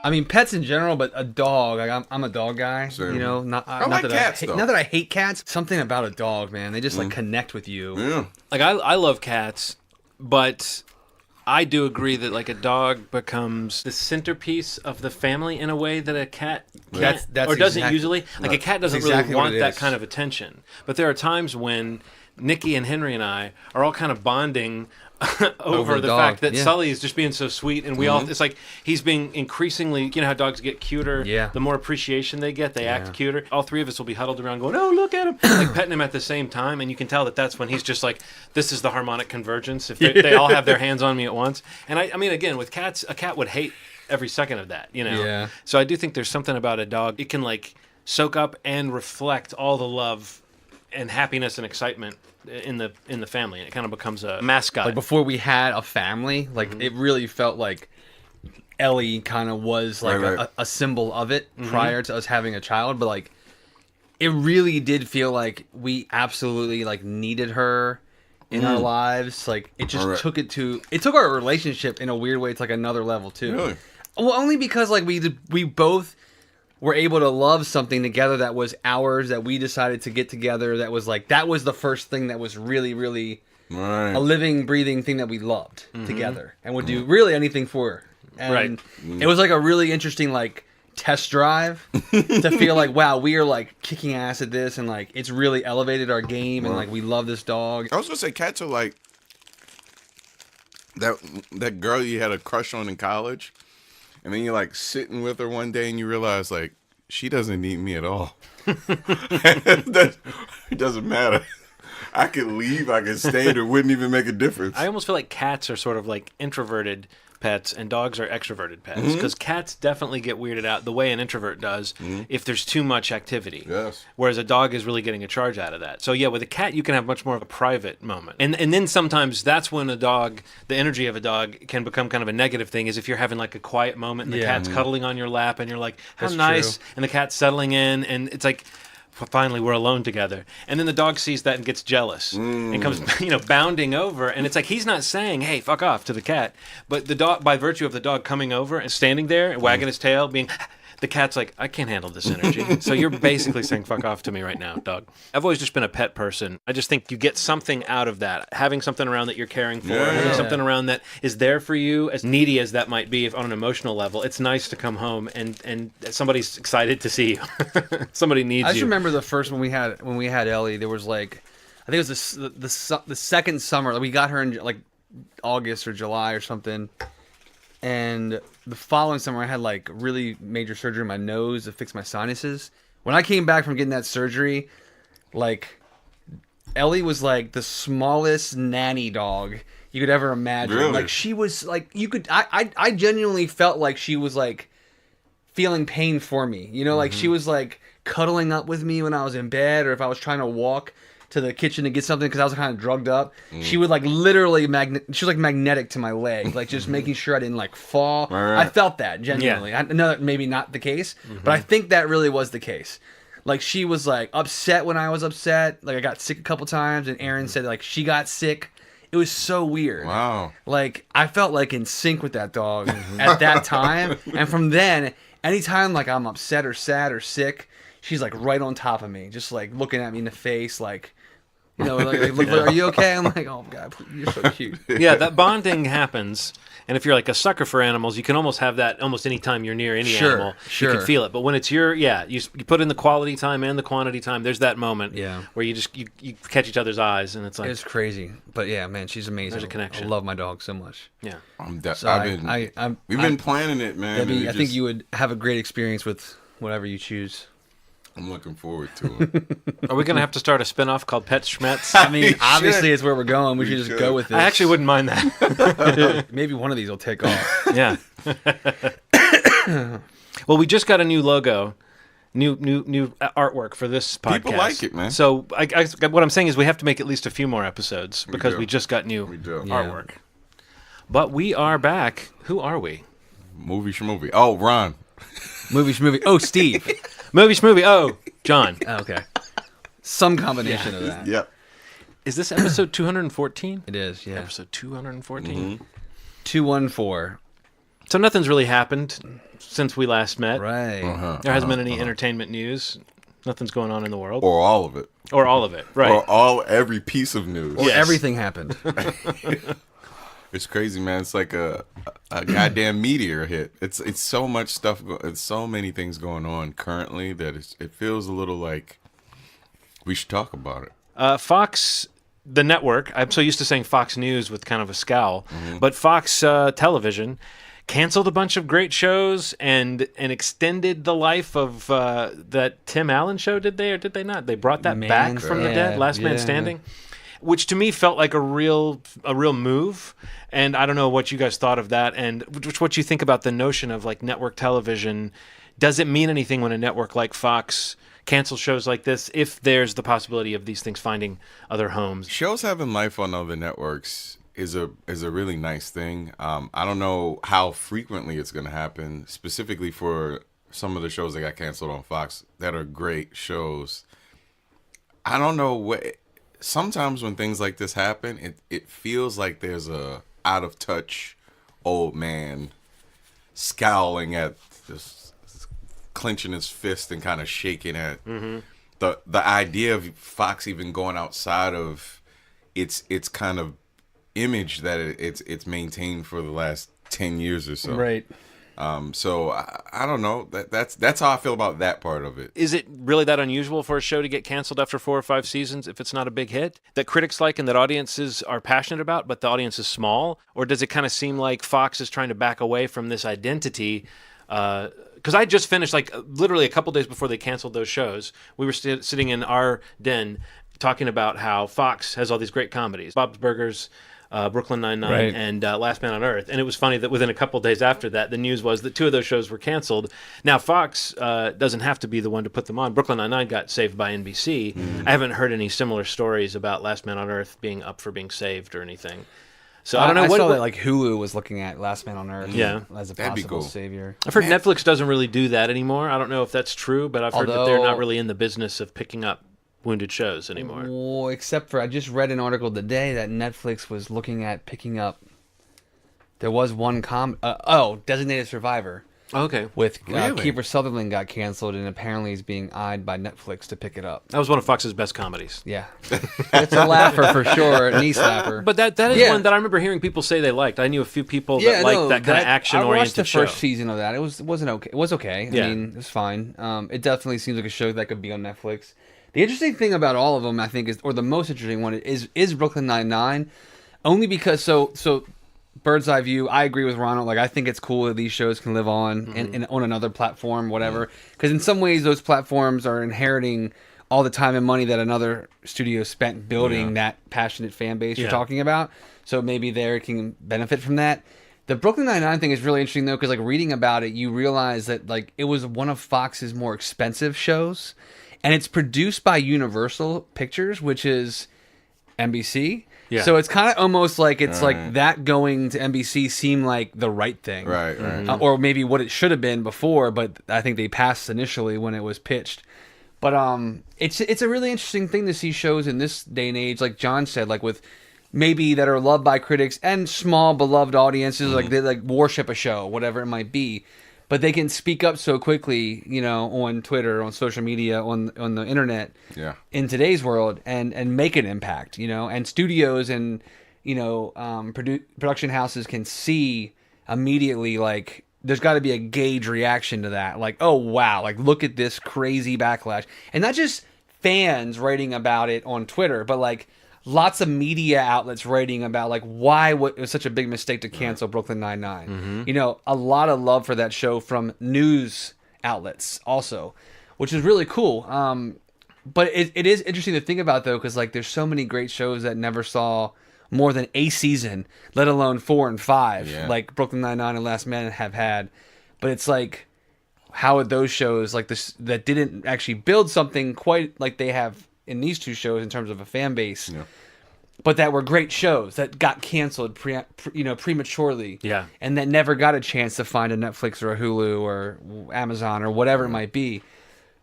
I mean, pets in general, but a dog. Like I'm a dog guy. Same. You know, I like cats, though. not that I hate cats. Something about a dog, man. They just like connect with you. Yeah. Like I love cats, but I do agree that like a dog becomes the centerpiece of the family in a way that a cat can't, That's or doesn't exactly- usually. Like a cat doesn't exactly really what want it that is. kind of attention. But there are times when Nikki and Henry and I are all kind of bonding over the dog, fact that yeah. Sully is just being so sweet, and we all, it's like he's being increasingly, you know how dogs get cuter, Yeah. the more appreciation they get, they act cuter. All three of us will be huddled around going, oh, look at him, like petting him at the same time, and you can tell that that's when he's just like, this is the harmonic convergence, if they all have their hands on me at once. And I mean, again, with cats, a cat would hate every second of that, you know? Yeah. So I do think there's something about a dog, it can like soak up and reflect all the love and happiness and excitement in the family, and it kind of becomes a mascot. Like before we had a family, like it really felt like Ellie kind of was like Right. a symbol of it prior to us having a child. But like it really did feel like we absolutely like needed her in our lives. Like it just Right. took our relationship in a weird way to like another level too. Really? Well, only because like we both were able to love something together that was ours, that we decided to get together, that was the first thing that was really, really Right. a living, breathing thing that we loved together and would do really anything for her. And Right. it was like a really interesting like test drive to feel like, wow, we are like kicking ass at this, and like it's really elevated our game, and like we love this dog. I was gonna say cats are like that girl you had a crush on in college, and then you're like sitting with her one day and you realize like she doesn't need me at all. It doesn't matter. I could leave, I could stay, and it wouldn't even make a difference. I almost feel like cats are sort of like introverted pets and dogs are extroverted pets, because cats definitely get weirded out the way an introvert does if there's too much activity. Yes. Whereas a dog is really getting a charge out of that. So yeah, with a cat you can have much more of a private moment. And then sometimes that's when the energy of a dog can become kind of a negative thing, is if you're having like a quiet moment and the Yeah. cat's cuddling on your lap and you're like, how That's nice, true. and the cat's settling in, and it's like, finally we're alone together, and then the dog sees that and gets jealous and comes bounding over, and it's like he's not saying hey fuck off to the cat, but the dog, by virtue of the dog coming over and standing there and wagging his tail, being the cat's like, I can't handle this energy. So you're basically saying fuck off to me right now, dog. I've always just been a pet person. I just think you get something out of that, having something around that you're caring for, having something around that is there for you, as needy as that might be if on an emotional level. It's nice to come home and somebody's excited to see you. Somebody needs you. I just remember the first when we had Ellie. There was like, I think it was the second summer. We got her in like August or July or something, and the following summer I had like really major surgery in my nose to fix my sinuses. When I came back from getting that surgery, like Ellie was like the smallest nanny dog you could ever imagine. Really? Like she was like, I genuinely felt like she was like feeling pain for me. You know, like she was like cuddling up with me when I was in bed, or if I was trying to walk to the kitchen to get something because I was kind of drugged up. She would like literally she was like magnetic to my leg, like just making sure I didn't like fall. Right. I felt that genuinely. I know that maybe not the case, but I think that really was the case. Like she was like upset when I was upset. Like I got sick a couple times, and Aaron said like she got sick. It was so weird. Wow. Like I felt like in sync with that dog at that time, and from then, anytime like I'm upset or sad or sick, she's like right on top of me, just like looking at me in the face, like, you know, like are you okay? I'm like, oh god, you're so cute. Yeah, that bonding happens. And if you're like a sucker for animals, you can almost have that almost any time you're near any animal. You Sure. can feel it. But when it's you put in the quality time and the quantity time, there's that moment where you just you catch each other's eyes, and it's like, It's crazy, but yeah, man, she's amazing. There's a connection. I love my dog so much. yeah. We've been planning it, man. Debbie, and I think you would have a great experience with whatever you choose. I'm looking forward to it. Are we going to have to start a spin-off called Pet Schmetz? I mean, should. obviously it's where we're going. We should just should. go with this. I actually wouldn't mind that. Maybe one of these will take off. Yeah. Well, we just got a new logo, new artwork for this podcast. People like it, man. So what I'm saying is we have to make at least a few more episodes because do. we just got new We do. artwork. But we are back. Who are we? Movie schmovie. Oh, Ron. Movie. Oh, Steve. Movie schmovie. Oh, John. Oh, okay. Some combination of that. Yep. Is this episode 214? It is, yeah. Episode 214? 214. So nothing's really happened since we last met. Right. There hasn't been any entertainment news. Nothing's going on in the world. Or all of it. Or all of it, right. Or every piece of news. Or Yes. everything happened. It's crazy, man. It's like a goddamn meteor hit. It's so much stuff. It's so many things going on currently that it feels a little like we should talk about it. Fox, the network, I'm so used to saying Fox News with kind of a scowl, but Fox Television canceled a bunch of great shows and extended the life of that Tim Allen show, did they or did they not? They brought that back from the dead, Last Man Standing, which to me felt like a real move. And I don't know what you guys thought of that, and what you think about the notion of like network television. Does it mean anything when a network like Fox cancels shows like this if there's the possibility of these things finding other homes? Shows having life on other networks is a really nice thing. I don't know how frequently it's going to happen, specifically for some of the shows that got canceled on Fox that are great shows. I don't know what. Sometimes when things like this happen, it feels like there's a out of touch old man scowling at this, clenching his fist and kind of shaking at the idea of Fox even going outside of its kind of image that it's maintained for the last 10 years or so. Right. So I don't know. That's how I feel about that part of it. Is it really that unusual for a show to get canceled after 4 or 5 seasons if it's not a big hit that critics like and that audiences are passionate about, but the audience is small? Or does it kind of seem like Fox is trying to back away from this identity? Because I just finished, like, literally a couple days before they canceled those shows, we were sitting in our den talking about how Fox has all these great comedies, Bob's Burgers, Brooklyn Nine-Nine, Right. and Last Man on Earth. And it was funny that within a couple days after that, the news was that 2 of those shows were canceled. Now, Fox doesn't have to be the one to put them on. Brooklyn Nine-Nine got saved by NBC. I haven't heard any similar stories about Last Man on Earth being up for being saved or anything. So I don't know. I what saw that like Hulu was looking at Last Man on Earth as a That'd be possible cool. savior. I've heard Netflix doesn't really do that anymore. I don't know if that's true, but I've heard that they're not really in the business of picking up wounded shows anymore. Well, except for I just read an article today that Netflix was looking at picking up. There was one Designated Survivor Okay. with Really? Kiefer Sutherland got canceled and apparently is being eyed by Netflix to pick it up. That was one of Fox's best comedies. Yeah, it's a laugher for sure, a knee slapper. But that is Yeah. one that I remember hearing people say they liked. I knew a few people that liked that kind of I action-oriented watched the show. first season of that. It wasn't okay. It was okay. Yeah. I mean, it was fine. It definitely seems like a show that could be on Netflix. The interesting thing about all of them, I think, or the most interesting one is Brooklyn Nine-Nine, only because so bird's eye view. I agree with Ronald. Like, I think it's cool that these shows can live on and on another platform, whatever. Because in some ways, those platforms are inheriting all the time and money that another studio spent building that passionate fan base you're talking about. So maybe they can benefit from that. The Brooklyn Nine-Nine thing is really interesting though, because like reading about it, you realize that like it was one of Fox's more expensive shows. And it's produced by Universal Pictures, which is NBC. Yeah. So it's kind of almost like it's like that going to NBC seemed like the right thing. Right. Or maybe what it should have been before, but I think they passed initially when it was pitched. But it's a really interesting thing to see shows in this day and age, like John said, like with maybe that are loved by critics and small beloved audiences, like they like worship a show, whatever it might be. But they can speak up so quickly, you know, on Twitter, on social media, on the internet, in today's world, and make an impact, you know. And studios and you know production houses can see immediately, like there's got to be a gauge reaction to that, like oh wow, like look at this crazy backlash, and not just fans writing about it on Twitter, but like lots of media outlets writing about like why it was such a big mistake to cancel Brooklyn Nine-Nine. You know, a lot of love for that show from news outlets also, which is really cool. But it is interesting to think about though, because like there's so many great shows that never saw more than a season, let alone 4 and 5, like Brooklyn Nine-Nine and Last Man have had. But it's like, how would those shows like this that didn't actually build something quite like they have in these 2 shows in terms of a fan base, but that were great shows that got canceled prematurely, and that never got a chance to find a Netflix or a Hulu or Amazon or whatever it might be.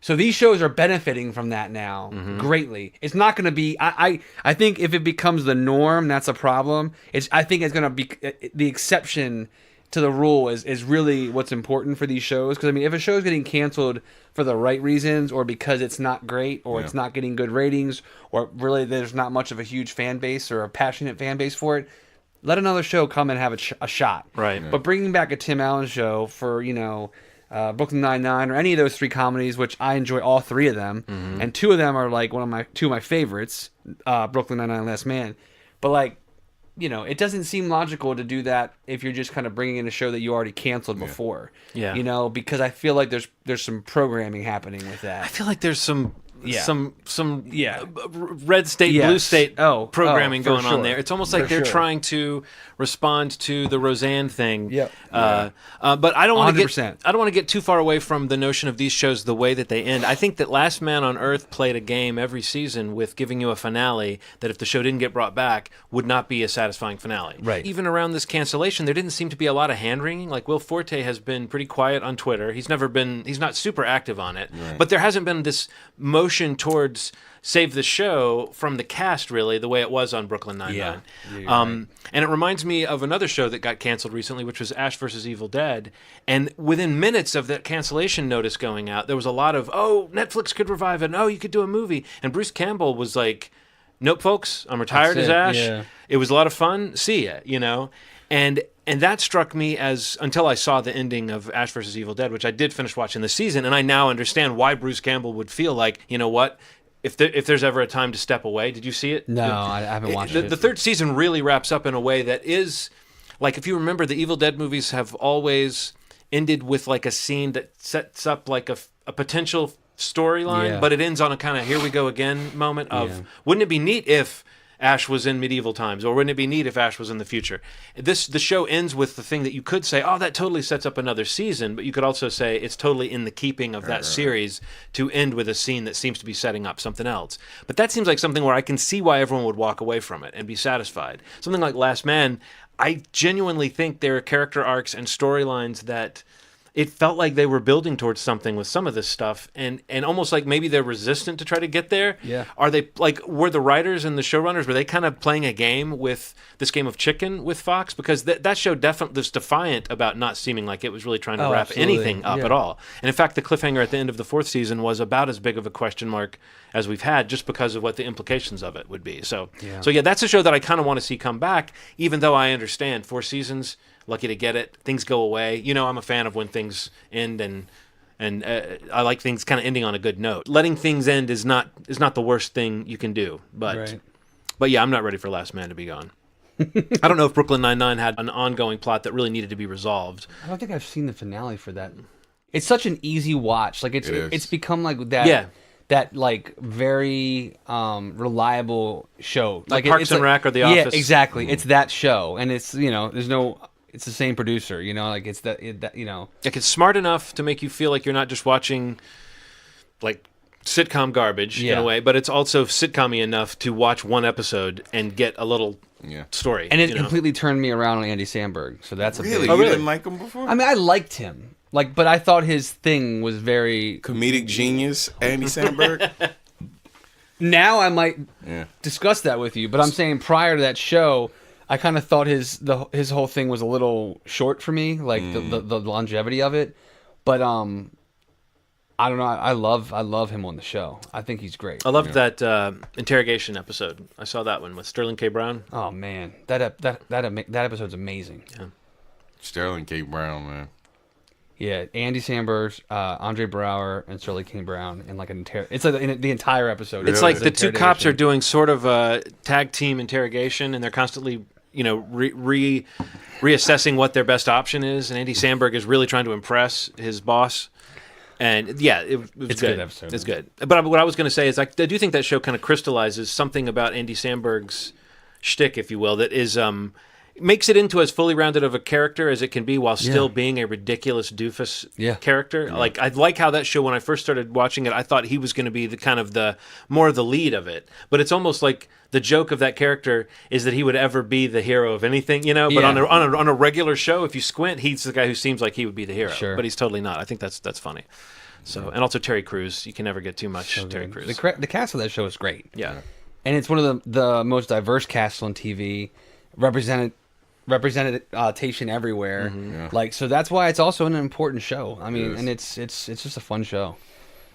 So these shows are benefiting from that now greatly. It's not going to be. I think if it becomes the norm, that's a problem. I think it's going to be the exception to the rule is really what's important for these shows. Because I mean, if a show is getting canceled for the right reasons, or because it's not great, or it's not getting good ratings, or really there's not much of a huge fan base or a passionate fan base for it, let another show come and have a shot. Right. But bringing back a Tim Allen show for Brooklyn Nine-Nine or any of those three comedies, which I enjoy all three of them, and two of them are like two of my favorites, Brooklyn Nine-Nine and Last Man. But like, it doesn't seem logical to do that if you're just kind of bringing in a show that you already canceled before. Yeah. Because I feel like there's some programming happening with that. I feel like there's some Yeah. red state, blue state programming for going on sure. there. It's almost like For they're sure. trying to respond to the Roseanne thing. Yep. But I don't want to 100%. I don't want to get too far away from the notion of these shows the way that they end. I think that Last Man on Earth played a game every season with giving you a finale that if the show didn't get brought back would not be a satisfying finale. Right. Even around this cancellation, there didn't seem to be a lot of hand wringing. Like Will Forte has been pretty quiet on Twitter. He's not super active on it. Right. But there hasn't been this motion towards save the show from the cast, really, the way it was on Brooklyn Nine-Nine. Yeah, you're right. And it reminds me of another show that got canceled recently, which was Ash vs. Evil Dead. And within minutes of that cancellation notice going out, there was a lot of, Netflix could revive it, and you could do a movie. And Bruce Campbell was like, nope, folks, I'm retired That's as it, Ash. yeah. It was a lot of fun. See ya, And that struck me as, until I saw the ending of Ash vs. Evil Dead, which I did finish watching the season, and I now understand why Bruce Campbell would feel like, you know what, if there's ever a time to step away. Did you see it? No, I haven't watched it. The third season really wraps up in a way that is, like, if you remember, the Evil Dead movies have always ended with like a scene that sets up like a potential storyline, but it ends on a kind of here we go again moment of, wouldn't it be neat if Ash was in medieval times, or wouldn't it be neat if Ash was in the future? The show ends with the thing that you could say, that totally sets up another season, but you could also say it's totally in the keeping of that series to end with a scene that seems to be setting up something else. But that seems like something where I can see why everyone would walk away from it and be satisfied. Something like Last Man, I genuinely think there are character arcs and storylines that it felt like they were building towards something with some of this stuff, and almost like maybe they're resistant to try to get there. Yeah. Are they, like, were the writers and the showrunners, were they kind of playing a game with this game of chicken with Fox? Because that show definitely was defiant about not seeming like it was really trying to wrap absolutely. anything up at all. And in fact, the cliffhanger at the end of the fourth season was about as big of a question mark as we've had, just because of what the implications of it would be. So that's a show that I kind of want to see come back, even though I understand 4 seasons, lucky to get it. Things go away. I'm a fan of when things end, and I like things kind of ending on a good note. Letting things end is not the worst thing you can do. But yeah, I'm not ready for Last Man to be gone. I don't know if Brooklyn Nine-Nine had an ongoing plot that really needed to be resolved. I don't think I've seen the finale for that. It's such an easy watch. Like it's become like that. Yeah. That like very reliable show. Like Parks it's and Rec or The Office. Yeah, exactly. It's that show, and it's there's no. It's the same producer. Like it's that. Like it's smart enough to make you feel like you're not just watching like sitcom garbage in a way, but it's also sitcom-y enough to watch one episode and get a little story. And it completely turned me around on Andy Samberg. So that's a Really? big. You didn't like him before? I mean, I liked him. But I thought his thing was very comedic genius, Andy Samberg. Now I might discuss that with you, but I'm saying prior to that show, I kind of thought his whole thing was a little short for me, like the longevity of it. But I don't know. I love him on the show. I think he's great. I loved that interrogation episode. I saw that one with Sterling K. Brown. Oh man, that episode's amazing. Yeah. Sterling K. Brown, man. Yeah, Andy Samberg, Andre Brower, and Sterling K. Brown in like it's like the entire episode. It's like the two cops are doing sort of a tag team interrogation, and they're constantly reassessing what their best option is. And Andy Samberg is really trying to impress his boss. And yeah, it's good. It's A good episode. It's good. But what I was going to say is I do think that show kind of crystallizes something about Andy Samberg's shtick, if you will, that is makes it into as fully rounded of a character as it can be while still being a ridiculous doofus character. Yeah. Like I like how that show, when I first started watching it, I thought he was going to be the kind of the more of the lead of it. But it's almost like the joke of that character is that he would ever be the hero of anything, But on a regular show, if you squint, he's the guy who seems like he would be the hero. Sure. But he's totally not. I think that's funny. So and also Terry Crews, you can never get too much Terry Crews. The cast of that show is great. Yeah. And it's one of the most diverse casts on TV, represented representation everywhere. Yeah. Like, so that's why it's also an important show. I mean, Yes. and it's just a fun show.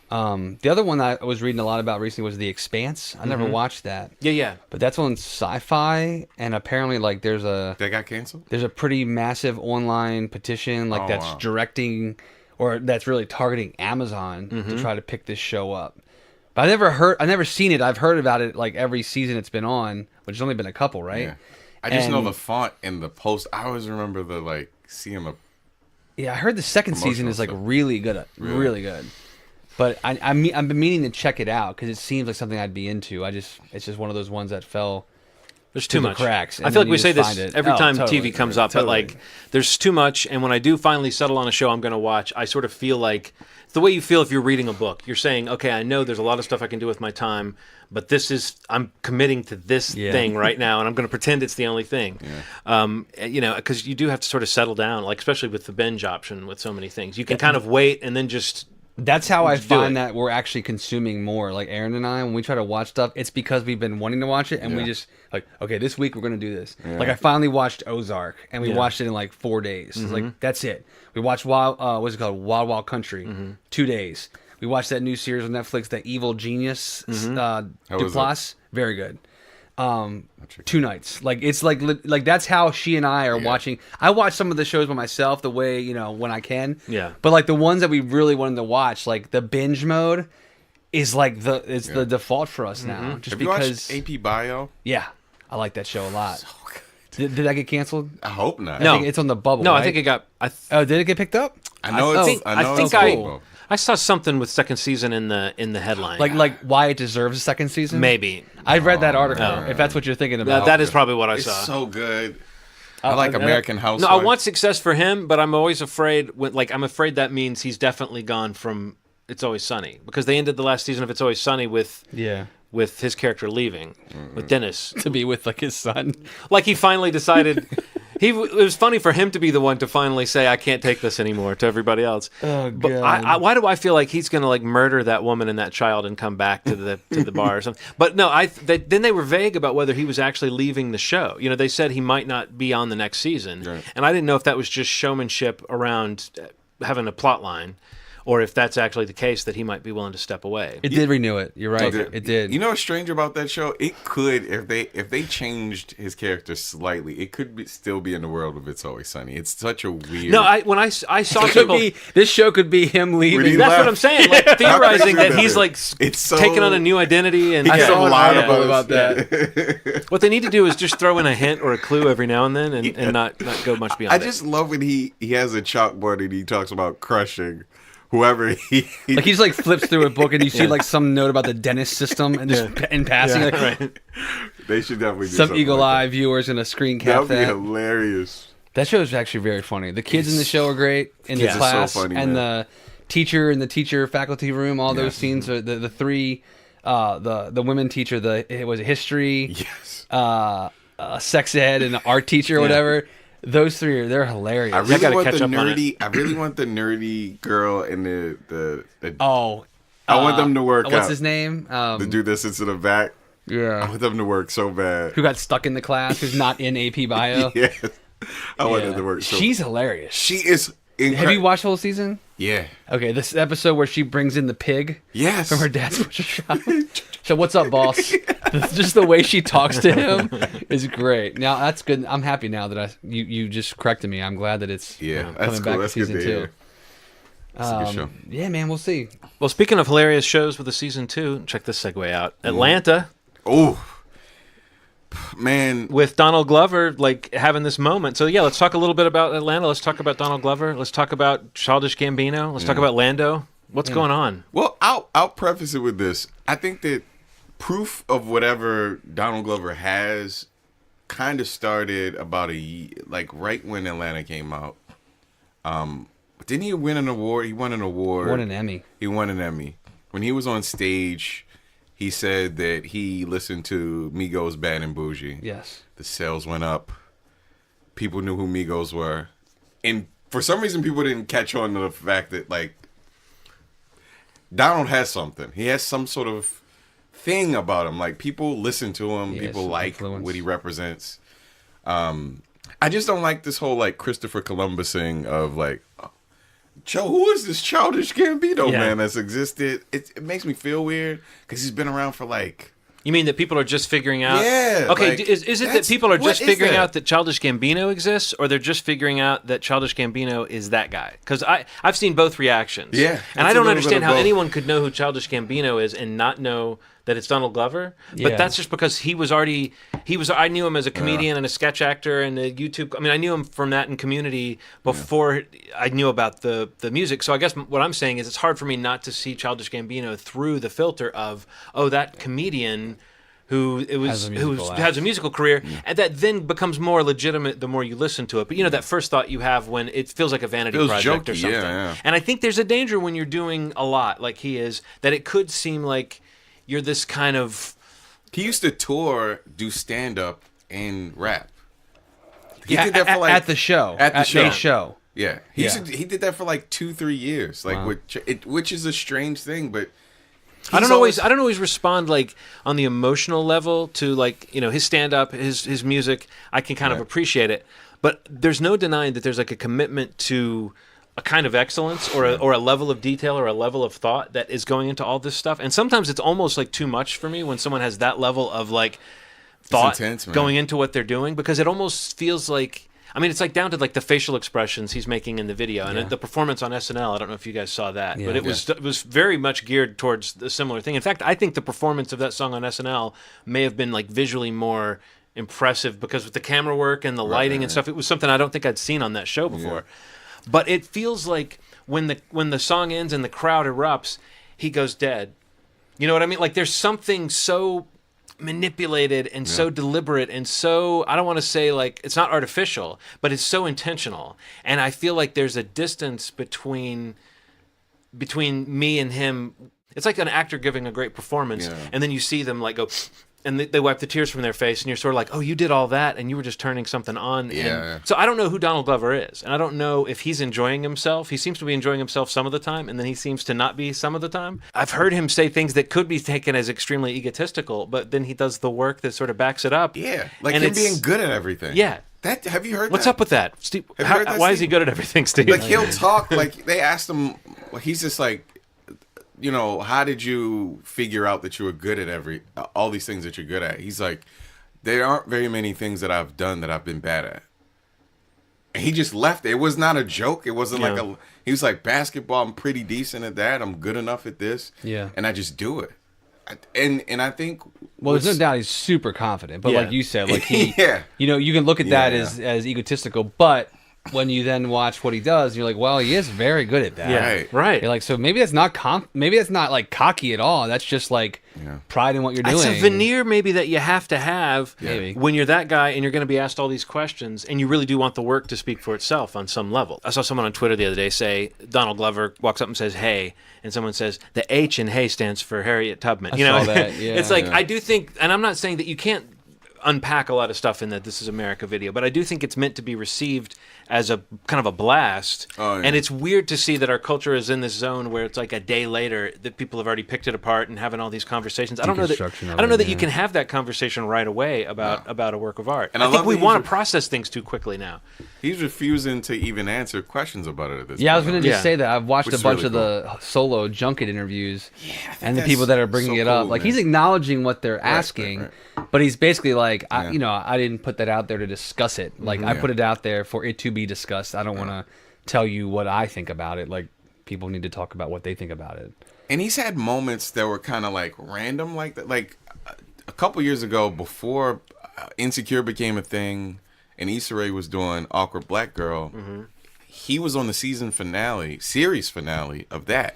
The other one that I was reading a lot about recently was The Expanse. I never watched that, Yeah. but that's on Sci-Fi, and apparently, like, there's a That got canceled? pretty massive online petition, like, Oh, that's wow. directing, or that's really targeting Amazon to try to pick this show up. But I've never seen it. I've heard about it like every season it's been on, which has only been a couple, right? Yeah. I just know And- the font and the post. I always remember the, like, seeing the... Yeah, I heard the second season is like Promotional really good, really good. But I've been meaning to check it out because it seems like something I'd be into. It's just one of those ones that fell. There's through too the much. cracks, I and feel then like we you say just this find it. every Oh, time totally. TV comes up, Totally. but like there's too much. And when I do finally settle on a show I'm going to watch, I sort of feel like it's the way you feel if you're reading a book. You're saying, okay, I know there's a lot of stuff I can do with my time, but I'm committing to this thing right now, and I'm going to pretend it's the only thing. Because you do have to sort of settle down, like especially with the binge option with so many things. You can kind of wait and then just. That's how I do find it. that we're actually consuming more. Like Aaron and I, when we try to watch stuff, it's because we've been wanting to watch it, and we just like, okay, this week we're gonna do this. Like I finally watched Ozark, and we watched it in like 4 days. It's like that's it. We watched what's it called, Wild Wild Country, 2 days. We watched that new series on Netflix, The Evil Genius, was Duplass, very good. 2 nights. Like it's like that's how she and I are watching. I watch some of the shows by myself the way, when I can. Yeah. But like the ones that we really wanted to watch, like the binge mode is like the default for us now. Just Have you because watched AP Bio? yeah, I like that show a lot. Did that get canceled? I hope not. No. I think it's on the bubble. No, right? I think it got. Oh, did it get picked up? I know I it's. think- I know I think it's I- cool. I saw something with second season in the headline. Like why it deserves a second season? maybe. I read that article. no. If that's what you're thinking about. That is probably what I It's saw. so good. I like uh, American No, Housewives. I want success for him, but I'm always afraid. I'm afraid that means he's definitely gone from It's Always Sunny because they ended the last season of It's Always Sunny with his character leaving with Dennis. to be with like his son. Like he finally decided. It was funny for him to be the one to finally say, "I can't take this anymore" to everybody else. Oh, But God. why do I feel like he's going to like murder that woman and that child and come back to the bar or something? But no, then they were vague about whether he was actually leaving the show. They said he might not be on the next season, Right. and I didn't know if that was just showmanship around having a plot line, or if that's actually the case that he might be willing to step away. It did renew it. You're right. It did. You know what's strange about that show? It could, if they changed his character slightly, it could still be in the world of It's Always Sunny. It's such a weird. No, when I saw It could people. be, this show could be him When leaving. he That's left. what I'm saying. Like theorizing that he's like It's so- taking on a new identity, and He got saw a an lot article about that. what they need to do is just throw in a hint or a clue every now and then, and not go much beyond. I just love when he has a chalkboard and he talks about crushing whoever he. Like he's like flips through a book and you see like some note about the dentist system and just in passing, like, right. They should definitely do some something eagle like eye viewers in a screen That cap. would be hilarious. That show is actually very funny. The kids in the show are great in the Kids are so class, funny, and man. the teacher in the teacher faculty room. All those scenes are the three, the women teacher, it was history, Yes. sex ed, and the art teacher or whatever. Those three they're hilarious. I really gotta want catch the up on it. nerdy. I really want the nerdy girl and the Oh, I want them to work what's out. his name? The dude that sits in the back. I Yeah, want them to work so bad. who got stuck in the class? Who's not in AP Bio? Yes. I want them Yeah. to work so She's hilarious. She is Have you incredible. watched the whole season? Yeah. Okay, this episode where she brings in the pig Yes. from her dad's butcher shop. So what's up, boss? Just the way she talks to him is great. Now that's good. I'm happy now that you just corrected me. I'm glad that it's Yeah, coming that's back cool. to That's good season to 2. hear. That's a good show. Yeah, man, we'll see. Well, speaking of hilarious shows with the season 2, check this segue out. Atlanta Oh, man. with Donald Glover like having this moment. So yeah, let's talk a little bit about Atlanta. Let's talk about Donald Glover. Let's talk about Childish Gambino. Let's talk about Lando. What's going on? Well, I'll preface it with this. I think that proof of whatever Donald Glover has kind of started about like right when Atlanta came out. Didn't he win an award? He won an award. Won an Emmy. He won an Emmy. When he was on stage, he said that he listened to Migos' Bad and Bougie. Yes. The sales went up. People knew who Migos were. And for some reason, people didn't catch on to the fact that, like, Donald has something. He has some sort of thing about him. Like, people listen to him. He has People some like influence. what he represents. I just don't like this whole like Christopher Columbusing of like, Joe, who is this Childish Gambino man that's existed? It makes me feel weird because he's been around for like. You mean that people are just figuring out? Yeah. Okay, like, is it that people are just figuring that? out that Childish Gambino exists, or they're just figuring out that Childish Gambino is that guy? Because I've seen both reactions. Yeah. And I don't understand how both. anyone could know who Childish Gambino is and not know that it's Donald Glover. Yeah. But that's just because I knew him as a comedian and a sketch actor and a YouTube. I mean, I knew him from that in Community before I knew about the music. So I guess what I'm saying is it's hard for me not to see Childish Gambino through the filter of, oh, that comedian who has a musical career, and that then becomes more legitimate the more you listen to it. But that first thought you have when it feels like a vanity project or something. Yeah. And I think there's a danger when you're doing a lot like he is, that it could seem like you're this kind of... He used to tour, do stand-up, and rap. He did that for at the show. At the show. Yeah. He did that for like 2-3 years. Like which is a strange thing, but I don't always respond like on the emotional level to like, his stand-up, his music. I can kind of appreciate it. But there's no denying that there's like a commitment to a kind of excellence or a level of detail or a level of thought that is going into all this stuff. And sometimes it's almost like too much for me when someone has that level of like thought going into what they're doing, because it almost feels like, I mean, it's like down to like the facial expressions he's making in the video and the performance on SNL. I don't know if you guys saw that, but it was very much geared towards a similar thing. In fact, I think the performance of that song on SNL may have been like visually more impressive because with the camera work and the lighting and stuff, it was something I don't think I'd seen on that show before. But it feels like when the song ends and the crowd erupts, he goes dead. You know what I mean? Like there's something so manipulated and so deliberate and so, I don't want to say like it's not artificial, but it's so intentional. And I feel like there's a distance between me and him. It's like an actor giving a great performance, and then you see them like go, and they wipe the tears from their face, and you're sort of like, oh, you did all that, and you were just turning something on. So I don't know who Donald Glover is, and I don't know if he's enjoying himself. He seems to be enjoying himself some of the time, and then he seems to not be some of the time. I've heard him say things that could be taken as extremely egotistical, but then he does the work that sort of backs it up. Yeah, like him being good at everything. Yeah. Have you heard What's that? up with that, Steve? Why is he good at everything, Steve? Like he'll talk, like they asked him, he's just like, how did you figure out that you were good at all these things that you're good at? He's like, there aren't very many things that I've done that I've been bad at. And he just left it. It was not a joke. It wasn't like he was like, basketball, I'm pretty decent at that. I'm good enough at this. Yeah. And I just do it. And I think... Well, there's no doubt he's super confident. But like you said, like he... you can look at that as egotistical, but... when you then watch what he does, you're like, well, he is very good at that. Yeah, right. You're like, so maybe that's not like cocky at all. That's just like pride in what you're doing. It's a veneer maybe that you have to have maybe when you're that guy and you're going to be asked all these questions and you really do want the work to speak for itself on some level. I saw someone on Twitter the other day say, Donald Glover walks up and says, hey, and someone says, the H in hey stands for Harriet Tubman. I saw that, It's like, I do think, and I'm not saying that you can't unpack a lot of stuff in that This Is America video, but I do think it's meant to be received as a kind of a blast. And it's weird to see that our culture is in this zone where it's like a day later that people have already picked it apart and having all these conversations. I don't know that you can have that conversation right away about a work of art. And I think we want to process things too quickly now. He's refusing to even answer questions about it at this point. I was going to just say that. I've watched a bunch of the solo junket interviews and the people that are bringing it up. Like he's acknowledging what they're asking, but he's basically like, I didn't put that out there to discuss it. Like I put it out there for it to be discussed. I don't want to tell you what I think about it. Like people need to talk about what they think about it. And he's had moments that were kind of like random like that. Like a couple years ago, before Insecure became a thing and Issa Rae was doing Awkward Black Girl, he was on the series finale of that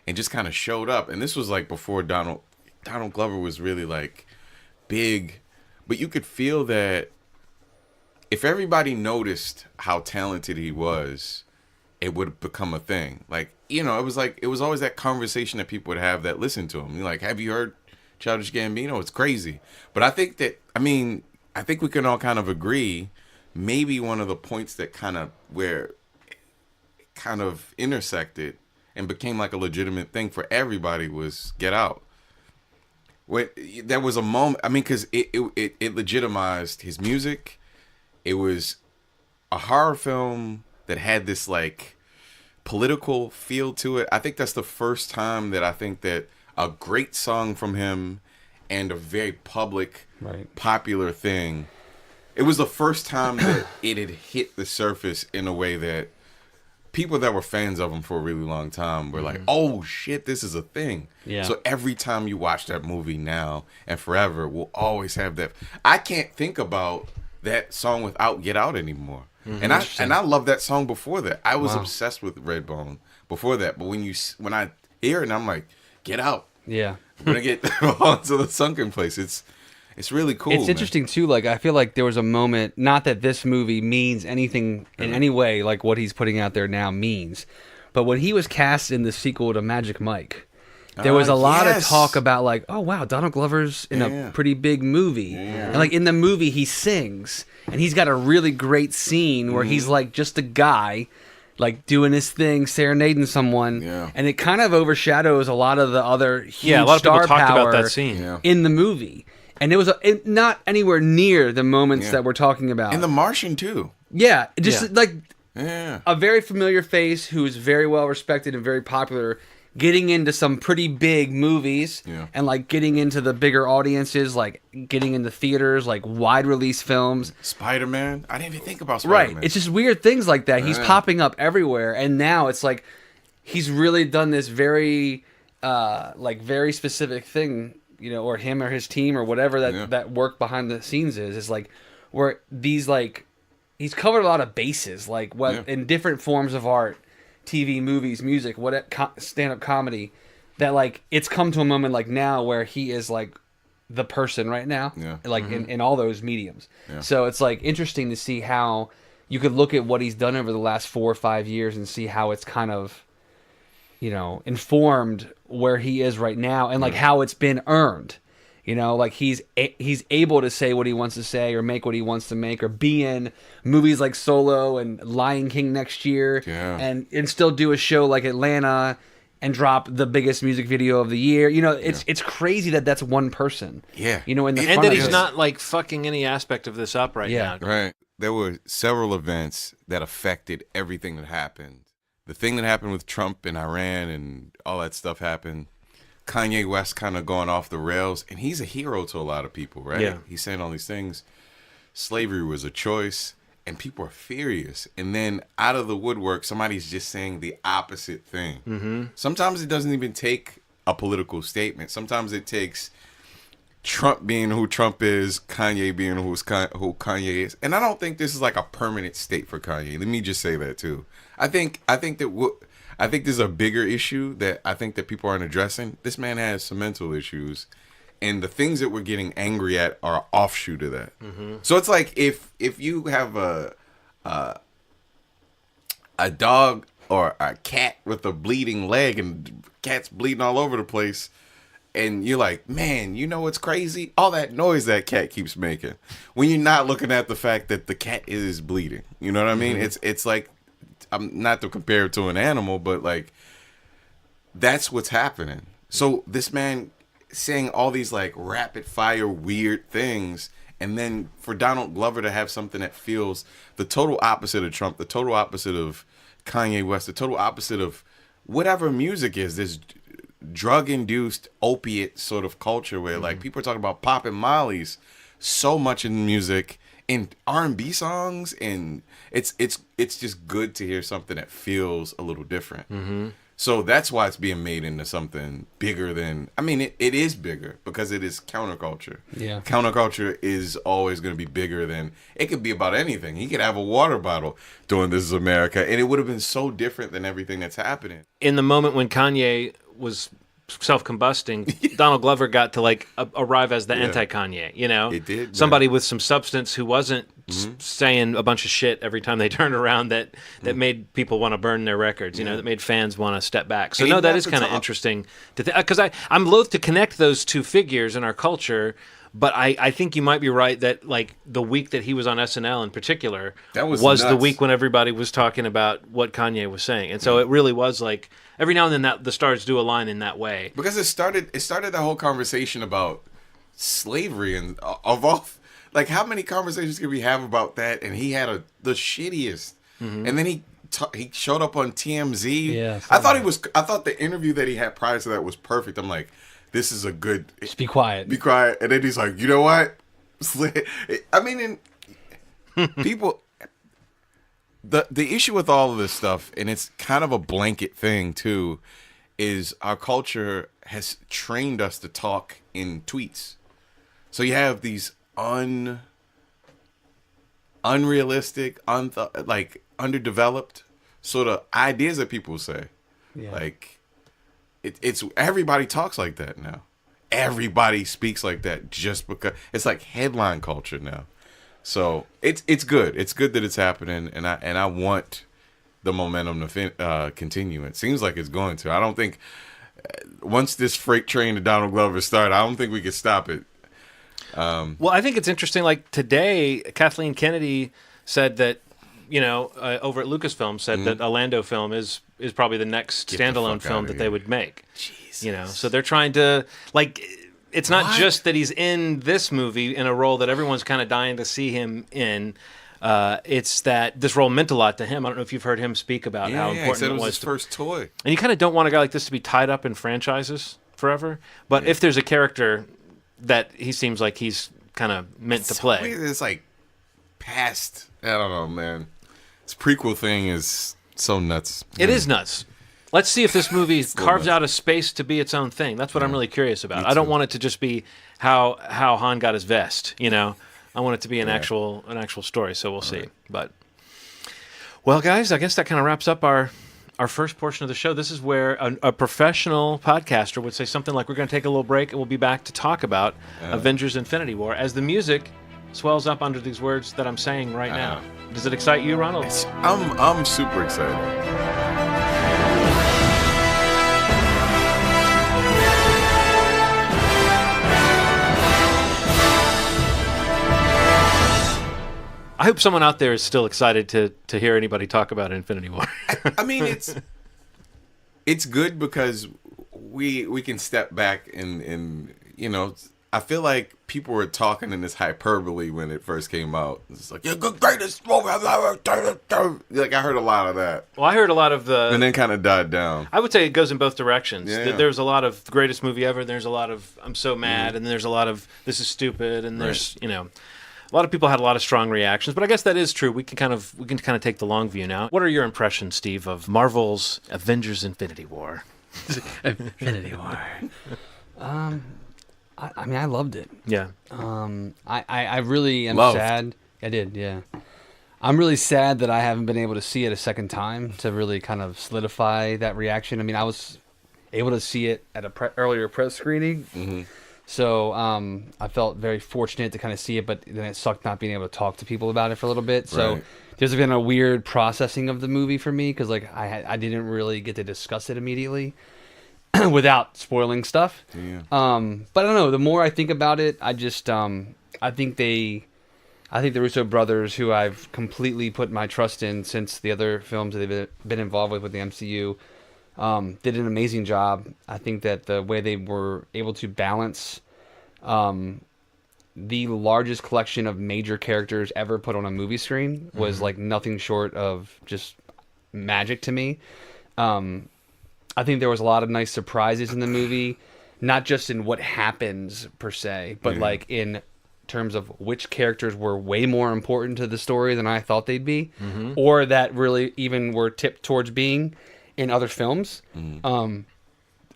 and just kind of showed up. And this was like before Donald Glover was really like big, but you could feel that if everybody noticed how talented he was, it would become a thing. Like, it was always that conversation that people would have that listened to him. You're like, have you heard Childish Gambino? It's crazy. But I think we can all kind of agree, maybe one of the points that where it kind of intersected and became like a legitimate thing for everybody was Get Out. There was a moment, because it legitimized his music. It was a horror film that had this like political feel to it. I think that's the first time that I think that a great song from him and a very public, popular thing. It was the first time that it had hit the surface in a way that people that were fans of him for a really long time were like, oh shit, this is a thing. Yeah. So every time you watch that movie now and forever, we'll always have that. I can't think about that song without Get Out anymore. And I love that song before that. I was obsessed with Redbone before that. But when I hear it, and I'm like, Get Out. Yeah. When I get onto the sunken place, it's really cool. It's interesting too. Like I feel like there was a moment, not that this movie means anything in any way like what he's putting out there now means, but when he was cast in the sequel to Magic Mike, there was a lot of talk about like, oh wow, Donald Glover's in a pretty big movie, and like in the movie he sings, and he's got a really great scene where he's like just a guy, like doing his thing, serenading someone, and it kind of overshadows a lot of the other huge a lot of star people talked power about that scene in the movie. And it was not anywhere near the moments that we're talking about. And The Martian, too. Yeah, just like a very familiar face who is very well respected and very popular, getting into some pretty big movies and like getting into the bigger audiences, like getting into theaters, like wide release films. Spider-Man? I didn't even think about Spider-Man. Right. It's just weird things like that. He's popping up everywhere. And now it's like he's really done this very, very specific thing, you know, or him or his team or whatever that work behind the scenes is like where these like he's covered a lot of bases like in different forms of art, TV, movies, music, stand-up comedy, that like it's come to a moment like now where he is like the person right now, like in all those mediums. So it's like interesting to see how you could look at what he's done over the last 4 or 5 years and see how it's kind of, you know, informed where he is right now and like how it's been earned. You know, like he's able to say what he wants to say or make what he wants to make or be in movies like Solo and Lion King next year and still do a show like Atlanta and drop the biggest music video of the year. You know, it's crazy that that's one person. Yeah. You know, and that he's not like fucking any aspect of this up right now. Right. There were several events that affected everything that happened. The thing that happened with Trump and Iran and all that stuff happened. Kanye West kind of going off the rails, and he's a hero to a lot of people, right? Yeah. He's saying all these things. Slavery was a choice, and people are furious. And then out of the woodwork, somebody's just saying the opposite thing. Mm-hmm. Sometimes it doesn't even take a political statement. Sometimes it takes Trump being who Trump is, Kanye being who Kanye is. And I don't think this is like a permanent state for Kanye. Let me just say that too. I think there's a bigger issue that I think that people aren't addressing. This man has some mental issues, and the things that we're getting angry at are an offshoot of that. Mm-hmm. So it's like if you have a dog or a cat with a bleeding leg and cat's bleeding all over the place, and you're like, man, you know what's crazy? All that noise that cat keeps making. When you're not looking at the fact that the cat is bleeding. You know what I mean? It's like, I'm not to compare it to an animal, but like, that's what's happening. So this man saying all these like rapid fire weird things, and then for Donald Glover to have something that feels the total opposite of Trump, the total opposite of Kanye West, the total opposite of whatever music is, this drug-induced opiate sort of culture where like people are talking about popping mollies so much in music, in R&B songs, and it's just good to hear something that feels a little different. Mm-hmm. So that's why it's being made into something bigger than, I mean, it is bigger because it is counterculture. Yeah. Counterculture is always going to be bigger than, it could be about anything. He could have a water bottle doing This Is America, and it would have been so different than everything that's happening. In the moment when Kanye was self-combusting, Donald Glover got to like arrive as the anti-Kanye, you know? It did. Somebody with some substance who wasn't saying a bunch of shit every time they turned around that made people want to burn their records, you know, that made fans want to step back. So no, that is kind of interesting to because I'm loath to connect those two figures in our culture, but I think you might be right that like the week that he was on SNL in particular was the week when everybody was talking about what Kanye was saying. And so it really was like every now and then that the stars do align in that way. Because it started the whole conversation about slavery and of all, Like, how many conversations can we have about that? And he had the shittiest. And then he showed up on TMZ. Yeah, I thought the interview that he had prior to that was perfect. I'm like, this is a good. Just be quiet. Be quiet. And then he's like, you know what? I mean, people. The issue with all of this stuff, and it's kind of a blanket thing too, is our culture has trained us to talk in tweets. So you have these unrealistic, like underdeveloped sort of ideas that people say. Yeah. Like it's everybody talks like that now. Everybody speaks like that just because it's like headline culture now. So it's good. It's good that it's happening, and I want the momentum to continue. It seems like it's going to. I don't think once this freight train to Donald Glover started, I don't think we could stop it. Well, I think it's interesting. Like today, Kathleen Kennedy said that, over at Lucasfilm said that a Lando film is probably the next standalone film that they would make. Jesus. So they're trying to it's not just that he's in this movie in a role that everyone's kind of dying to see him in. It's that this role meant a lot to him. I don't know if you've heard him speak about how important he said it was his first toy. And you kind of don't want a guy like this to be tied up in franchises forever. But if there's a character that he seems like he's kind of meant to play. Weird. It's like past. I don't know, man. This prequel thing is so nuts. It is nuts. Let's see if this movie carves out a space to be its own thing. That's what I'm really curious about. I don't want it to just be how Han got his vest. I want it to be an actual story. So we'll see. But well, guys, I guess that kind of wraps up our first portion of the show. This is where a professional podcaster would say something like, we're going to take a little break and we'll be back to talk about Avengers Infinity War as the music swells up under these words that I'm saying right now. Does it excite you, Ronald? I'm super excited. I hope someone out there is still excited to hear anybody talk about Infinity War. I mean, it's good because we can step back and I feel like people were talking in this hyperbole when it first came out. It's like, you're the greatest movie I've ever done. Like, I heard a lot of that. Well, I heard a lot of the... And then kind of died down. I would say it goes in both directions. Yeah. There's a lot of the greatest movie ever. There's a lot of I'm so mad. And there's a lot of this is stupid. And there's, a lot of people had a lot of strong reactions. But I guess that is true. We can kind of take the long view now. What are your impressions, Steve, of Marvel's Avengers Infinity War? Infinity War. I mean, I loved it. Yeah. I really am Loved. sad. I did, yeah. I'm really sad that I haven't been able to see it a second time to really kind of solidify that reaction. I mean, I was able to see it at a earlier press screening. So I felt very fortunate to kind of see it, but then it sucked not being able to talk to people about it for a little bit. So there's been a weird processing of the movie for me because I didn't really get to discuss it immediately without spoiling stuff. Yeah. But I don't know. The more I think about it, I just I think the Russo brothers, who I've completely put my trust in since the other films that they've been involved with the MCU, did an amazing job. I think that the way they were able to balance the largest collection of major characters ever put on a movie screen was like nothing short of just magic to me. I think there was a lot of nice surprises in the movie, not just in what happens per se, but like in terms of which characters were way more important to the story than I thought they'd be, or that really even were tipped towards being in other films.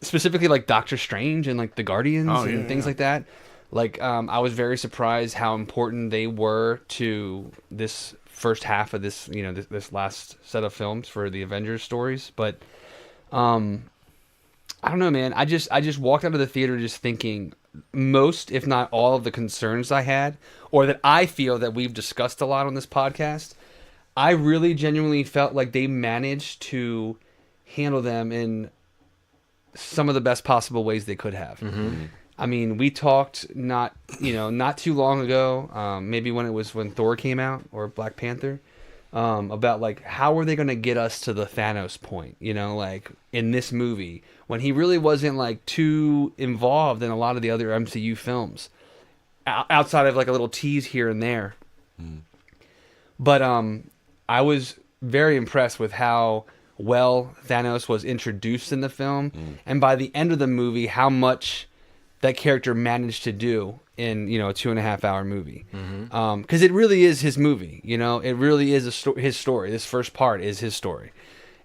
Specifically like Doctor Strange and like the Guardians and things like that. Like I was very surprised how important they were to this first half of this, this last set of films for the Avengers stories. But I don't know, man. I just walked out of the theater just thinking most, if not all, of the concerns I had, or that I feel that we've discussed a lot on this podcast. I really genuinely felt like they managed to handle them in some of the best possible ways they could have. I mean, we talked not too long ago, maybe when Thor came out or Black Panther, about like how are they going to get us to the Thanos point, like in this movie when he really wasn't like too involved in a lot of the other MCU films. outside of like a little tease here and there. But I was very impressed with how well Thanos was introduced in the film, and by the end of the movie, how much that character managed to do in a 2.5 hour movie. Because it really is his movie. It really is his story. This first part is his story.